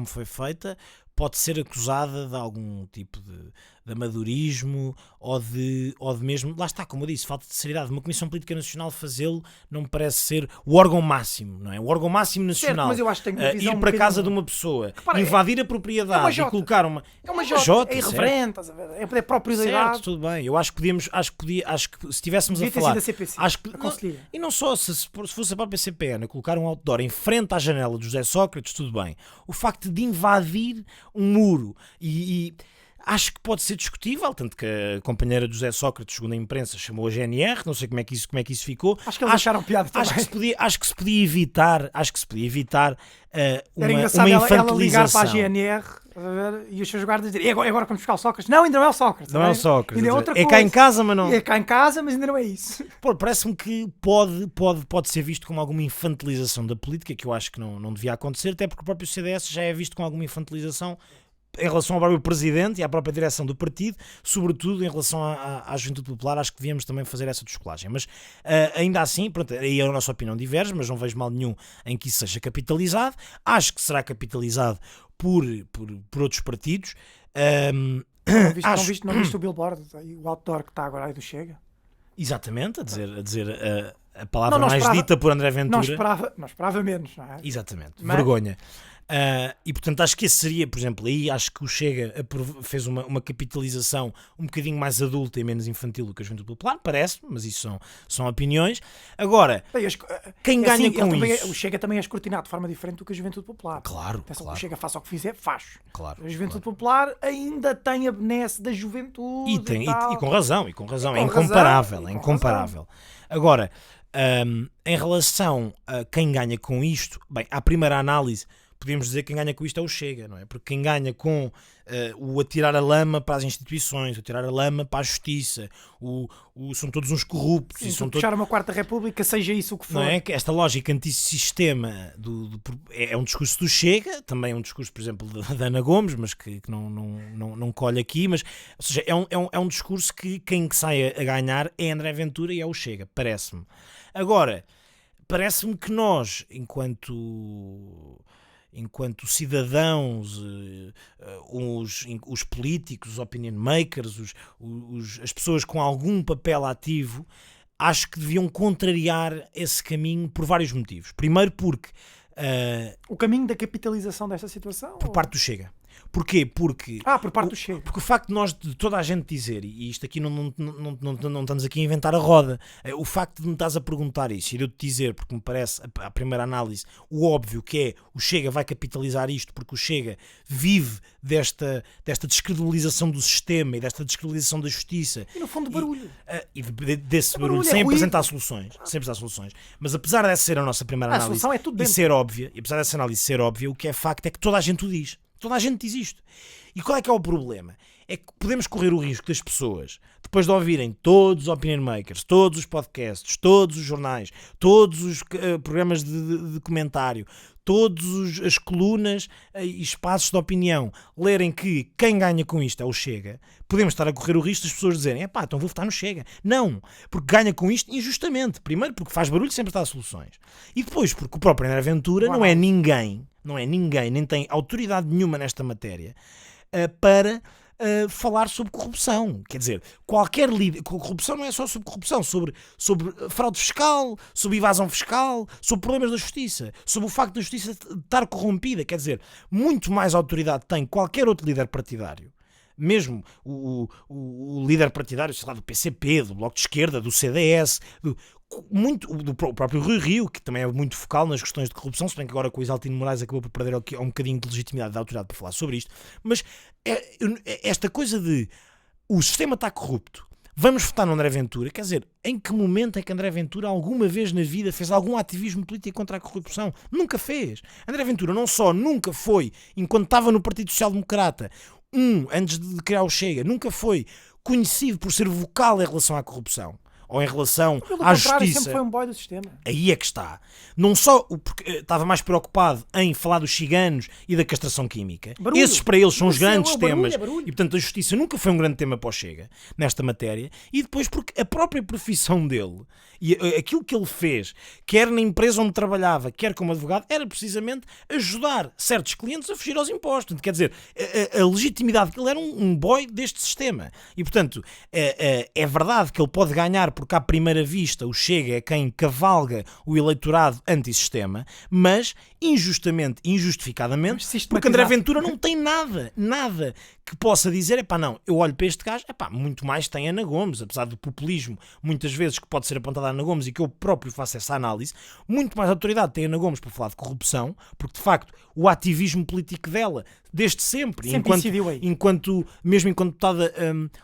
foi feita pode ser acusada de algum tipo de amadorismo ou de mesmo, lá está, como eu disse, falta de seriedade. Uma Comissão Política Nacional fazê-lo não me parece ser o órgão máximo, não é? O órgão máximo nacional. Certo, mas eu acho que tem uma visão ir para casa de uma pessoa, invadir a propriedade e colocar uma... É uma Jota, é irreverente, estás a ver? É próprio da idade. Certo, tudo bem. Eu acho que se estivéssemos a falar... Acho que, e não só, se fosse a própria CPN a colocar um outdoor em frente à janela de José Sócrates, tudo bem. O facto de invadir um muro e acho que pode ser discutível, tanto que a companheira de José Sócrates, segundo a imprensa, chamou a GNR, não sei como é que isso ficou. Acho que eles acharam piada também. Acho que se podia evitar uma infantilização. Ela ligar para a GNR e os seus guardas dizerem, agora vamos buscar o Sócrates. Não, ainda não é o Sócrates. Não é o Sócrates. É outra coisa. Cá em casa, mas não. É cá em casa, mas ainda não é isso. Pô, parece-me que pode ser visto como alguma infantilização da política, que eu acho que não devia acontecer, até porque o próprio CDS já é visto com alguma infantilização em relação ao próprio Presidente e à própria direção do partido, sobretudo em relação à Juventude Popular. Acho que devíamos também fazer essa descolagem. Mas ainda assim, pronto, aí a nossa opinião diverge, mas não vejo mal nenhum em que isso seja capitalizado. Acho que será capitalizado por outros partidos. Não viste o billboard, o outdoor que está agora aí do Chega? Exatamente, a dizer a palavra mais dita por André Ventura. Não esperava menos, não é? Exatamente, vergonha. E portanto acho que esse seria, por exemplo, aí acho que o Chega fez uma capitalização um bocadinho mais adulta e menos infantil do que a Juventude Popular, parece-me, mas isso são opiniões. Agora, quem ganha com isso... O Chega também é escrutinado de forma diferente do que a Juventude Popular. Claro. O Chega faça o que fizer, faz. Claro, a Juventude Popular ainda tem a benesse da juventude e com razão, é incomparável. Agora, em relação a quem ganha com isto, bem, à primeira análise, podemos dizer que quem ganha com isto é o Chega, não é? Porque quem ganha com o atirar a lama para as instituições, o atirar a lama para a justiça, são todos uns corruptos. Sim, puxar uma quarta república, seja isso o que for. Não é? Que esta lógica antissistema é um discurso do Chega, também é um discurso, por exemplo, da Ana Gomes, mas que não colhe aqui, mas, ou seja, é um discurso que quem sai a ganhar é André Ventura e é o Chega, parece-me. Agora, parece-me que nós, enquanto cidadãos, os políticos, os opinion makers, as pessoas com algum papel ativo, acho que deviam contrariar esse caminho por vários motivos. Primeiro porque... o caminho da capitalização desta situação? Por parte do Chega. Porquê? Porque... por parte do Chega. Porque o facto de toda a gente dizer, e isto aqui não estamos aqui a inventar a roda, o facto de me estás a perguntar isso e de eu te dizer, porque me parece, a primeira análise, o óbvio que é, o Chega vai capitalizar isto porque o Chega vive desta descredibilização do sistema e desta descredibilização da justiça. E no fundo barulho. E desse barulho, sem apresentar soluções. Mas apesar dessa ser a nossa primeira análise e ser óbvia, e apesar dessa análise ser óbvia, o que é facto é que toda a gente o diz. Toda a gente diz isto. E qual é que é o problema? É que podemos correr o risco das pessoas, depois de ouvirem todos os opinion makers, todos os podcasts, todos os jornais, todos os programas de comentário, todas as colunas e espaços de opinião, lerem que quem ganha com isto é o Chega, podemos estar a correr o risco das pessoas dizerem então vou votar no Chega. Não, porque ganha com isto injustamente. Primeiro porque faz barulho e sempre dá soluções. E depois porque o próprio André Ventura não é ninguém, nem tem autoridade nenhuma nesta matéria para falar sobre corrupção. Quer dizer, qualquer líder... Corrupção não é só sobre corrupção, sobre fraude fiscal, sobre evasão fiscal, sobre problemas da justiça, sobre o facto da justiça estar corrompida. Quer dizer, muito mais autoridade tem qualquer outro líder partidário. Mesmo o líder partidário, sei lá, do PCP, do Bloco de Esquerda, do CDS, do próprio Rui Rio, que também é muito focal nas questões de corrupção, se bem que agora com o Isaltino Moraes acabou por perder um bocadinho de legitimidade da autoridade para falar sobre isto. Mas esta coisa de o sistema está corrupto, vamos votar no André Ventura, quer dizer, em que momento é que André Ventura alguma vez na vida fez algum ativismo político contra a corrupção? Nunca fez. André Ventura não só nunca foi, enquanto estava no Partido Social Democrata, antes de criar o Chega, nunca foi conhecido por ser vocal em relação à corrupção ou em relação à justiça. Sempre foi um boy do sistema. Aí é que está. Não só porque estava mais preocupado em falar dos ciganos e da castração química. Barulho. Esses para eles são os grandes temas. Barulho. E portanto a justiça nunca foi um grande tema para o Chega nesta matéria. E depois porque a própria profissão dele e aquilo que ele fez, quer na empresa onde trabalhava, quer como advogado, era precisamente ajudar certos clientes a fugir aos impostos. Quer dizer, a legitimidade que ele era um boy deste sistema. E portanto é verdade que ele pode ganhar porque à primeira vista o Chega é quem cavalga o eleitorado antissistema, mas injustamente, injustificadamente, porque André Ventura não tem nada que possa dizer, não, eu olho para este gajo, muito mais tem Ana Gomes, apesar do populismo muitas vezes que pode ser apontado a Ana Gomes e que eu próprio faço essa análise, muito mais autoridade tem Ana Gomes para falar de corrupção, porque de facto o ativismo político dela, desde sempre mesmo enquanto deputada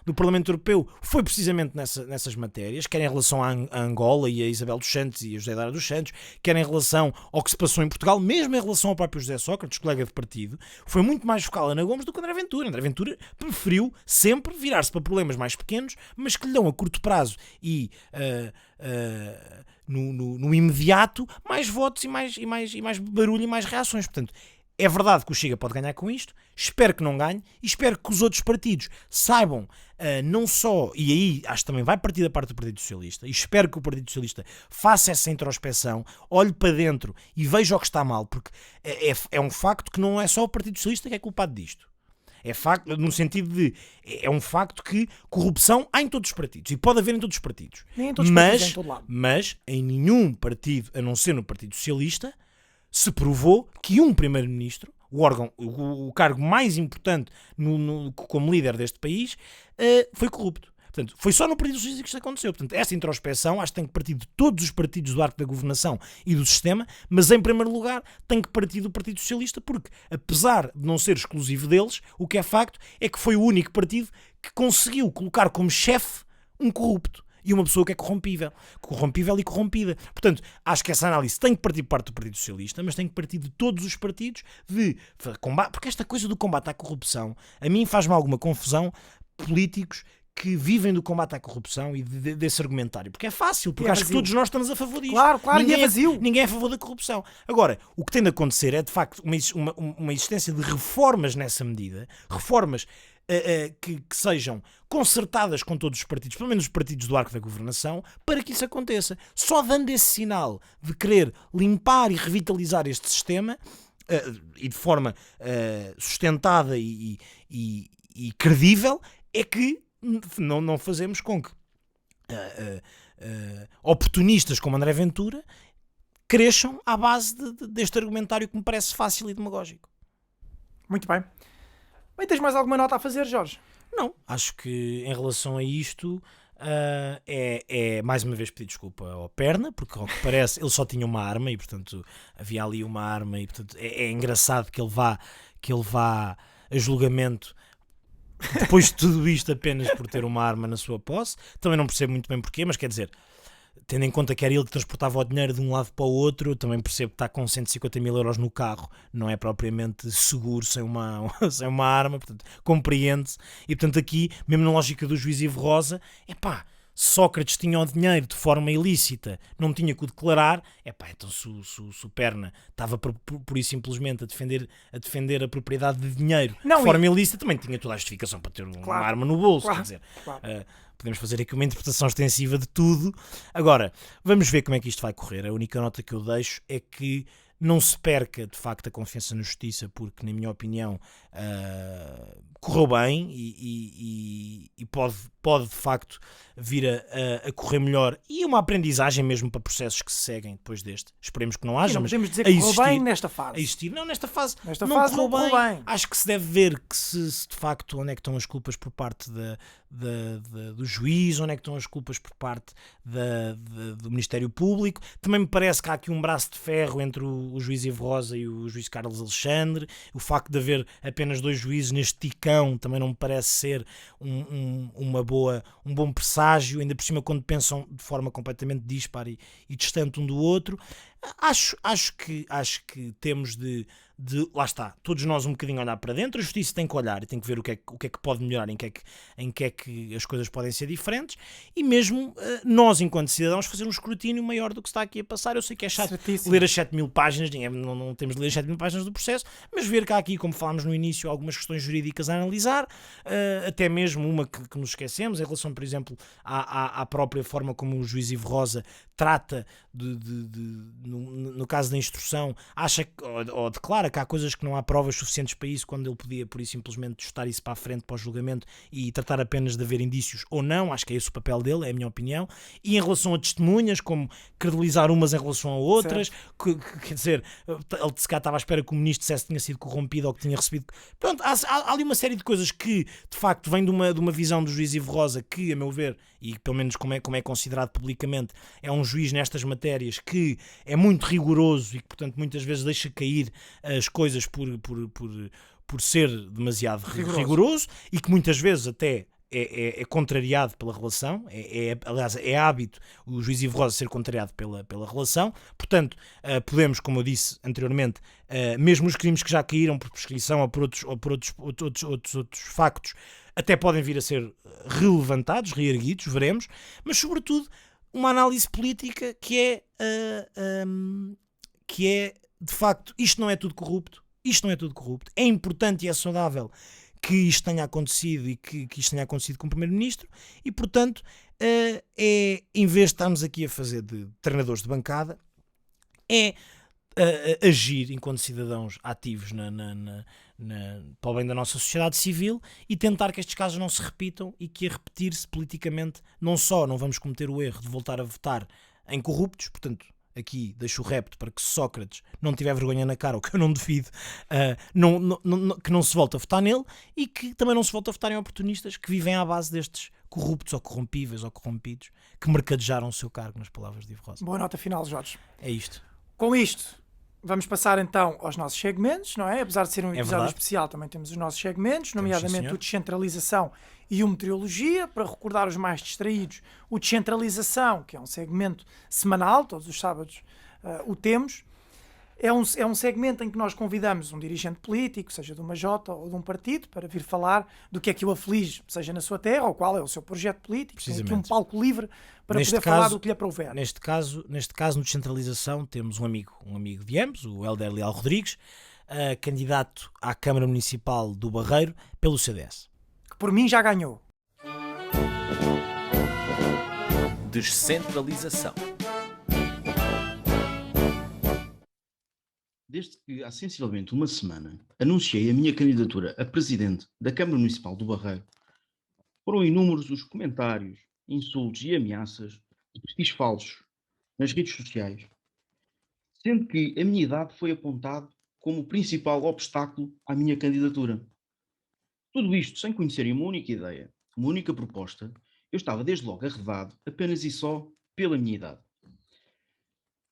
do Parlamento Europeu, foi precisamente nessas matérias, quer em relação à Angola e a Isabel dos Santos e a José Dário dos Santos, quer em relação ao que se passou em Portugal, mesmo em relação ao próprio José Sócrates, colega de partido, foi muito mais focal Ana Gomes do que André Ventura. André Ventura preferiu sempre virar-se para problemas mais pequenos, mas que lhe dão a curto prazo e no imediato mais votos e mais barulho e mais reações. Portanto, É verdade que o Chega pode ganhar com isto, espero que não ganhe e espero que os outros partidos saibam não só, e aí acho que também vai partir da parte do Partido Socialista, e espero que o Partido Socialista faça essa introspeção, olhe para dentro e veja o que está mal, porque é um facto que não é só o Partido Socialista que é culpado disto. É facto, no sentido de, é um facto que corrupção há em todos os partidos, e pode haver em todos os partidos. Nem em todos os partidos, em todo lado. Mas em nenhum partido, a não ser no Partido Socialista, se provou que um primeiro-ministro, o cargo mais importante como líder deste país, foi corrupto. Portanto, foi só no Partido Socialista que isto aconteceu. Portanto, esta introspeção acho que tem que partir de todos os partidos do arco da governação e do sistema, mas em primeiro lugar tem que partir do Partido Socialista, porque apesar de não ser exclusivo deles, o que é facto é que foi o único partido que conseguiu colocar como chefe um corrupto. E uma pessoa que é corrompível e corrompida. Portanto, acho que essa análise tem que partir de parte do Partido Socialista, mas tem que partir de todos os partidos de combate, porque esta coisa do combate à corrupção, a mim faz-me alguma confusão políticos que vivem do combate à corrupção e desse argumentário. Porque é fácil, porque acho que todos nós estamos a favor disto. Claro, e é vazio. Ninguém é a favor da corrupção. Agora, o que tem de acontecer é, de facto, uma existência de reformas nessa medida, reformas que sejam concertadas com todos os partidos, pelo menos os partidos do arco da governação, para que isso aconteça. Só dando esse sinal de querer limpar e revitalizar este sistema, e de forma sustentada e credível, é que não fazemos com que oportunistas como André Ventura cresçam à base deste argumentário que me parece fácil e demagógico. Muito bem. Bem, tens mais alguma nota a fazer, Jorge? Não, acho que em relação a isto é mais uma vez pedir desculpa ao Perna, porque ao que parece ele só tinha uma arma e portanto havia ali uma arma e portanto é engraçado que ele vá a julgamento depois de tudo isto apenas por ter uma arma na sua posse. Também não percebo muito bem porquê, mas quer dizer, tendo em conta que era ele que transportava o dinheiro de um lado para o outro, eu também percebo que está com 150 mil euros no carro, não é propriamente seguro sem uma arma, portanto, compreende-se. E portanto aqui, mesmo na lógica do juiz Ivo Rosa, Sócrates tinha o dinheiro de forma ilícita, não tinha que o declarar, então se o Perna estava por isso simplesmente a defender a propriedade de dinheiro de forma ilícita, também tinha toda a justificação para ter uma arma no bolso, quer dizer... Podemos fazer aqui uma interpretação extensiva de tudo. Agora, vamos ver como é que isto vai correr. A única nota que eu deixo é que não se perca, de facto, a confiança na justiça, porque, na minha opinião, correu bem e pode, de facto, vir a correr melhor. E uma aprendizagem mesmo para processos que se seguem depois deste. Esperemos que não haja, mas podemos dizer que correu bem nesta fase. Não, nesta fase não correu bem. Acho que se deve ver que se de facto, onde é que estão as culpas por parte do juiz, onde é que estão as culpas por parte do Ministério Público. Também me parece que há aqui um braço de ferro entre o juiz Ivo Rosa e o juiz Carlos Alexandre. O facto de haver apenas 2 juízes neste ticão também não me parece ser um bom presságio, ainda por cima quando pensam de forma completamente dispar e distante um do outro. Acho que temos de lá está, todos nós um bocadinho olhar para dentro. A justiça tem que olhar e tem que ver o que é que pode melhorar, em que é que as coisas podem ser diferentes, e mesmo nós enquanto cidadãos fazer um escrutínio maior do que está aqui a passar. Eu sei que é chato ler as 7.000 páginas, não temos de ler as 7.000 páginas do processo, mas ver que há aqui, como falámos no início, algumas questões jurídicas a analisar, até mesmo uma que nos esquecemos em relação, por exemplo, à própria forma como o juiz Ivo Rosa trata no caso da instrução, acha ou declara que há coisas que não há provas suficientes para isso, quando ele podia por isso simplesmente justar isso para a frente, para o julgamento, e tratar apenas de haver indícios ou não. Acho que é esse o papel dele, é a minha opinião. E em relação a testemunhas, como credibilizar umas em relação a outras, quer dizer, ele se cá estava à espera que o ministro dissesse que tinha sido corrompido ou que tinha recebido... Pronto, há ali uma série de coisas que de facto vêm de uma visão do juiz Ivo Rosa, que a meu ver, e pelo menos como é considerado publicamente, é um juiz nestas matérias que é muito rigoroso e que portanto muitas vezes deixa cair as coisas por ser demasiado rigoroso, e que muitas vezes até é contrariado pela relação. Aliás, é hábito o juiz Ivo Rosa ser contrariado pela relação. Portanto, podemos, como eu disse anteriormente, mesmo os crimes que já caíram por prescrição ou por outros factos, até podem vir a ser relevantados, reerguidos, veremos, mas sobretudo uma análise política que é de facto, isto não é tudo corrupto, isto não é tudo corrupto, é importante e é saudável que isto tenha acontecido e que isto tenha acontecido com o Primeiro-Ministro e, portanto, em vez de estarmos aqui a fazer de treinadores de bancada, é agir enquanto cidadãos ativos para o bem da nossa sociedade civil e tentar que estes casos não se repitam e que a repetir-se politicamente não só não vamos cometer o erro de voltar a votar em corruptos, portanto aqui deixo o repto para que Sócrates não tiver vergonha na cara, o que eu não duvido, que não se volte a votar nele e que também não se volte a votar em oportunistas que vivem à base destes corruptos ou corrompíveis ou corrompidos que mercadejaram o seu cargo, nas palavras de Ivo Rosa. Boa nota final, Jorge. É isto. Com isto, vamos passar então aos nossos segmentos, não é? Apesar de ser um episódio especial, também temos os nossos segmentos, nomeadamente o Descentralização e o Meteorologia. Para recordar os mais distraídos, o Descentralização, que é um segmento semanal, todos os sábados o temos. É um segmento em que nós convidamos um dirigente político, seja de uma Jota ou de um partido, para vir falar do que é que o aflige, seja na sua terra, ou qual é o seu projeto político. Tem aqui um palco livre para poder falar do que lhe aprouver. Neste caso, no Descentralização, temos um amigo de ambos, o Hélder Leal Rodrigues, candidato à Câmara Municipal do Barreiro pelo CDS. Que por mim já ganhou. Descentralização. Desde que há sensivelmente uma semana anunciei a minha candidatura a presidente da Câmara Municipal do Barreiro, foram inúmeros os comentários, insultos e ameaças de perfis falsos nas redes sociais, sendo que a minha idade foi apontada como o principal obstáculo à minha candidatura. Tudo isto sem conhecerem uma única ideia, uma única proposta. Eu estava desde logo arredado apenas e só pela minha idade.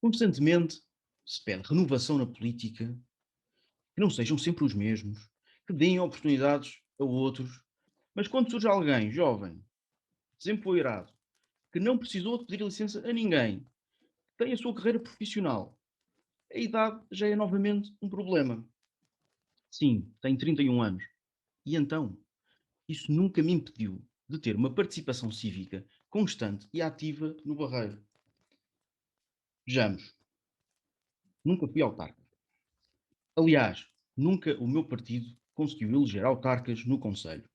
Constantemente se pede renovação na política, que não sejam sempre os mesmos, que deem oportunidades a outros, mas quando surge alguém jovem, desempoeirado, que não precisou de pedir licença a ninguém, que tem a sua carreira profissional, a idade já é novamente um problema. Sim, tenho 31 anos. E então, isso nunca me impediu de ter uma participação cívica constante e ativa no Barreiro. Vejamos. Nunca fui autarca. Aliás, nunca o meu partido conseguiu eleger autarcas no concelho.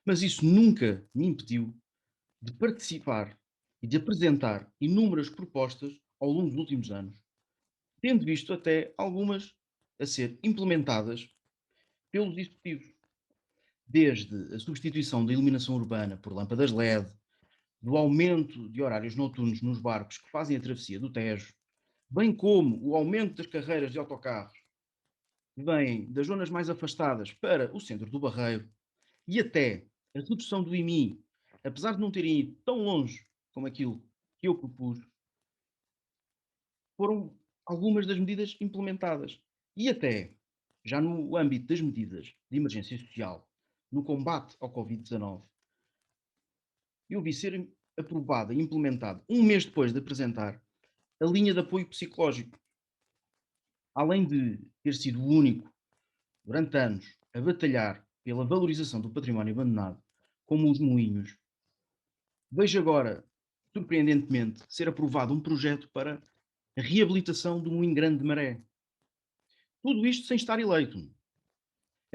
Mas isso nunca me impediu de participar e de apresentar inúmeras propostas ao longo dos últimos anos, tendo visto até algumas a ser implementadas pelos executivos. Desde a substituição da iluminação urbana por lâmpadas LED, do aumento de horários noturnos nos barcos que fazem a travessia do Tejo, bem como o aumento das carreiras de autocarros que vêm das zonas mais afastadas para o centro do Barreiro e até a redução do IMI, apesar de não terem ido tão longe como aquilo que eu propus, foram algumas das medidas implementadas. E até, já no âmbito das medidas de emergência social, no combate ao Covid-19, eu vi ser aprovada e implementada um mês depois de apresentar a linha de apoio psicológico. Além de ter sido o único, durante anos, a batalhar pela valorização do património abandonado, como os moinhos, vejo agora, surpreendentemente, ser aprovado um projeto para a reabilitação do Moinho Grande de Maré. Tudo isto sem estar eleito.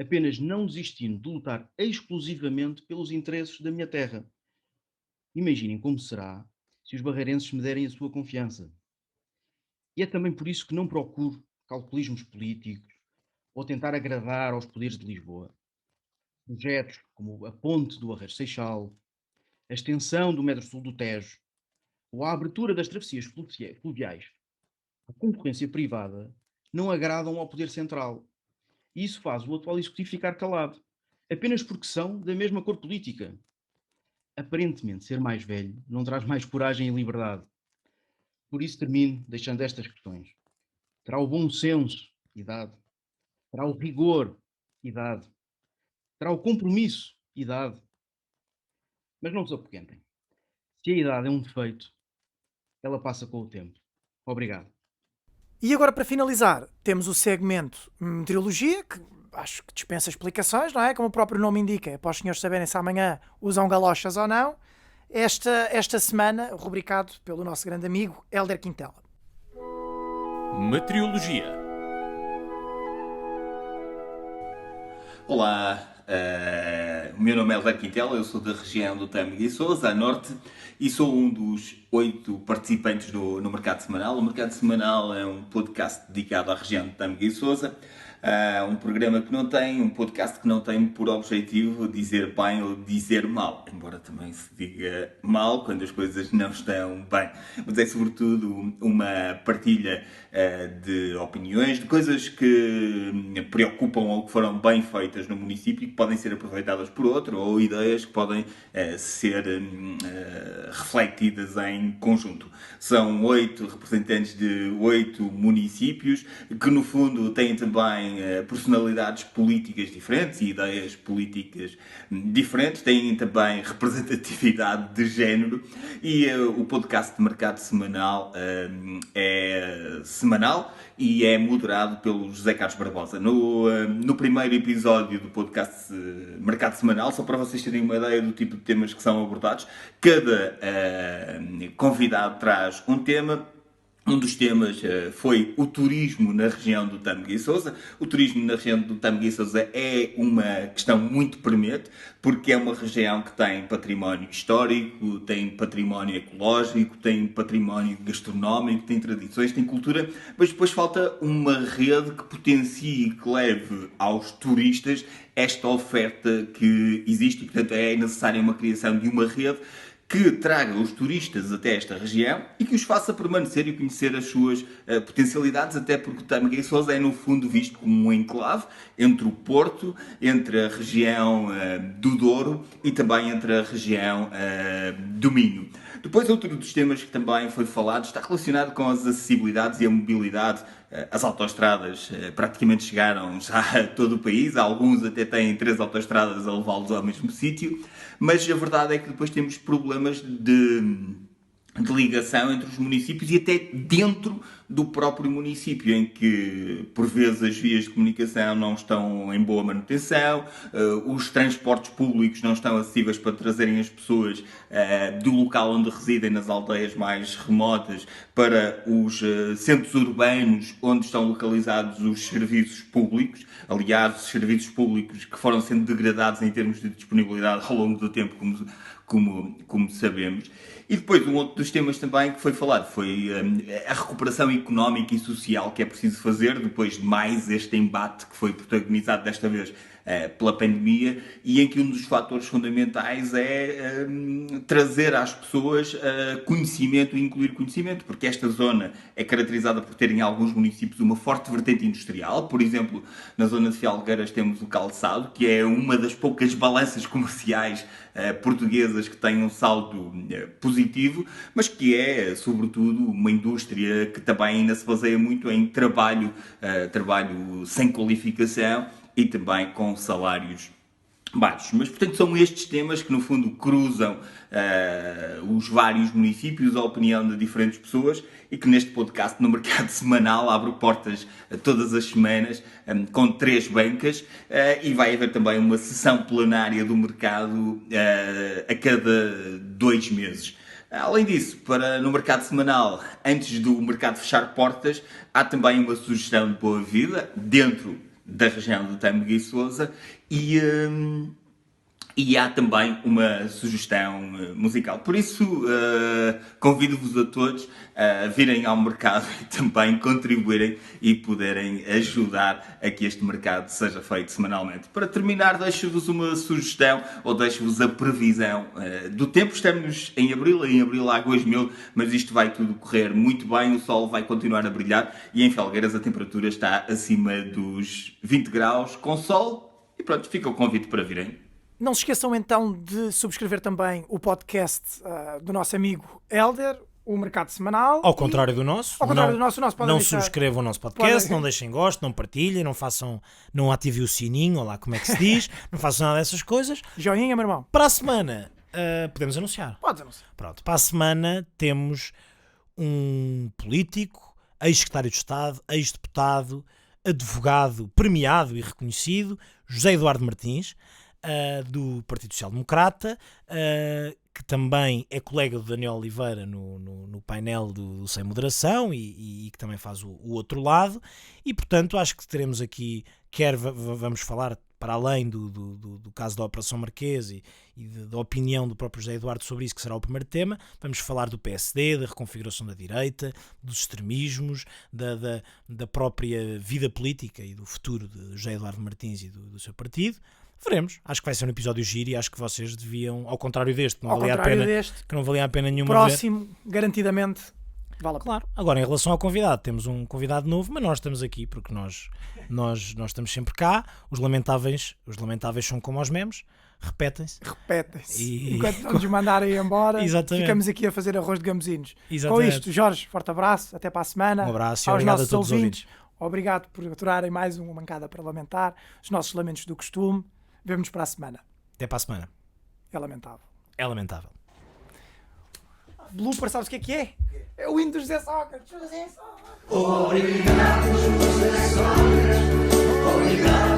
Apenas não desistindo de lutar exclusivamente pelos interesses da minha terra. Imaginem como será se os barreirenses me derem a sua confiança. E é também por isso que não procuro calculismos políticos ou tentar agradar aos poderes de Lisboa. Projetos como a ponte do Arreiro Seixal, a extensão do metro sul do Tejo ou a abertura das travessias fluviais à concorrência privada não agradam ao poder central. E isso faz o atual executivo ficar calado, apenas porque são da mesma cor política. Aparentemente, ser mais velho não traz mais coragem e liberdade. Por isso termino deixando estas questões. Terá o bom senso, idade. Terá o rigor, idade. Terá o compromisso, idade. Mas não se apoquentem. Se a idade é um defeito, ela passa com o tempo. Obrigado. E agora, para finalizar, temos o segmento Meteorologia, que acho que dispensa explicações, não é? Como o próprio nome indica, é para os senhores saberem se amanhã usam galochas ou não. Esta semana, rubricado pelo nosso grande amigo Hélder Quintela. Meteorologia. Olá, o meu nome é Alberto Quintela, eu sou da região do Tâmega e Sousa, a norte, e sou um dos 8 participantes no Mercado Semanal. O Mercado Semanal é um podcast dedicado à região de Tâmega e Sousa, um programa um podcast que não tem por objetivo dizer bem ou dizer mal, embora também se diga mal quando as coisas não estão bem, mas é sobretudo uma partilha de opiniões, de coisas que preocupam ou que foram bem feitas no município e que podem ser aproveitadas por outro, ou ideias que podem ser refletidas em conjunto. São 8 representantes de 8 municípios que no fundo têm também personalidades políticas diferentes e ideias políticas diferentes, têm também representatividade de género e o podcast de Mercado Semanal é semanal e é moderado pelo José Carlos Barbosa. No primeiro episódio do podcast Mercado Semanal, só para vocês terem uma ideia do tipo de temas que são abordados, cada convidado traz um tema. Um dos temas foi o turismo na região do Tâmega e Sousa. O turismo na região do Tâmega e Sousa é uma questão muito premente, porque é uma região que tem património histórico, tem património ecológico, tem património gastronómico, tem tradições, tem cultura, mas depois falta uma rede que potencie e que leve aos turistas esta oferta que existe e, portanto, é necessária uma criação de uma rede que traga os turistas até esta região e que os faça permanecer e conhecer as suas potencialidades, até porque o Tâmega e Sousa é no fundo visto como um enclave entre o Porto, entre a região do Douro e também entre a região do Minho. Depois, outro dos temas que também foi falado está relacionado com as acessibilidades e a mobilidade. As autoestradas praticamente chegaram já a todo o país, alguns até têm 3 autoestradas a levá-los ao mesmo sítio, mas a verdade é que depois temos problemas de ligação entre os municípios e até dentro do próprio município, em que por vezes as vias de comunicação não estão em boa manutenção, os transportes públicos não estão acessíveis para trazerem as pessoas do local onde residem, nas aldeias mais remotas, para os centros urbanos onde estão localizados os serviços públicos. Aliás, os serviços públicos que foram sendo degradados em termos de disponibilidade ao longo do tempo, como sabemos. E depois, um outro dos temas também que foi falado foi a recuperação económica e social que é preciso fazer depois de mais este embate que foi protagonizado desta vez pela pandemia e em que um dos fatores fundamentais é trazer às pessoas conhecimento e incluir conhecimento, porque esta zona é caracterizada por ter em alguns municípios uma forte vertente industrial. Por exemplo, na zona de Felgueiras temos o calçado, que é uma das poucas balanças comerciais portuguesas que tem um saldo positivo, mas que é, sobretudo, uma indústria que também ainda se baseia muito em trabalho sem qualificação e também com salários baixos. Mas, portanto, são estes temas que, no fundo, cruzam os vários municípios, a opinião de diferentes pessoas e que neste podcast, no Mercado Semanal, abro portas todas as semanas com 3 bancas e vai haver também uma sessão plenária do mercado a cada 2 meses. Além disso, no Mercado Semanal, antes do mercado fechar portas, há também uma sugestão de boa vida dentro da região do Tâmega e Sousa e há também uma sugestão musical. Por isso, convido-vos a todos a virem ao mercado e também contribuírem e poderem ajudar a que este mercado seja feito semanalmente. Para terminar, deixo-vos uma sugestão ou deixo-vos a previsão do tempo. Estamos em abril há 2000, mas isto vai tudo correr muito bem, o sol vai continuar a brilhar e em Felgueiras a temperatura está acima dos 20 graus com sol e pronto, fica o convite para virem. Não se esqueçam então de subscrever também o podcast do nosso amigo Hélder, o Mercado Semanal. Ao contrário do nosso. Ao contrário do nosso não subscrevam o nosso podcast, não deixem gosto, não partilhem, não ativem o sininho, ou lá como é que se diz, não façam nada dessas coisas. Joinha, meu irmão. Para a semana, podemos anunciar. Podes anunciar. Pronto, para a semana temos um político, ex-secretário de Estado, ex-deputado, advogado premiado e reconhecido, José Eduardo Martins, do Partido Social Democrata, que também é colega do Daniel Oliveira no painel do Sem Moderação e que também faz o outro lado, e portanto acho que teremos aqui, vamos falar para além do caso da Operação Marquês e da opinião do próprio José Eduardo sobre isso, que será o primeiro tema. Vamos falar do PSD, da reconfiguração da direita, dos extremismos, da própria vida política e do futuro de José Eduardo Martins e do seu partido. Veremos. Acho que vai ser um episódio giro e acho que vocês deviam, ao contrário deste, que não valia a pena nenhuma próximo, garantidamente, vale a pena. Claro. Agora, em relação ao convidado, temos um convidado novo, mas nós estamos aqui porque nós estamos sempre cá. Os lamentáveis são como os memes, repetem-se. Enquanto não nos mandarem embora, Exatamente. Ficamos aqui a fazer arroz de gamezinhos. Exatamente. Com isto, Jorge, forte abraço, até para a semana. Um abraço e aos obrigado nossos a todos os ouvintes. Obrigado por aturarem mais uma bancada parlamentar. Os nossos lamentos do costume. Vemo-nos para a semana. Até para a semana. É lamentável. É lamentável. Blooper, sabes o que é? É o hino do José Sócrates. Obrigado, José Sócrates. Obrigado.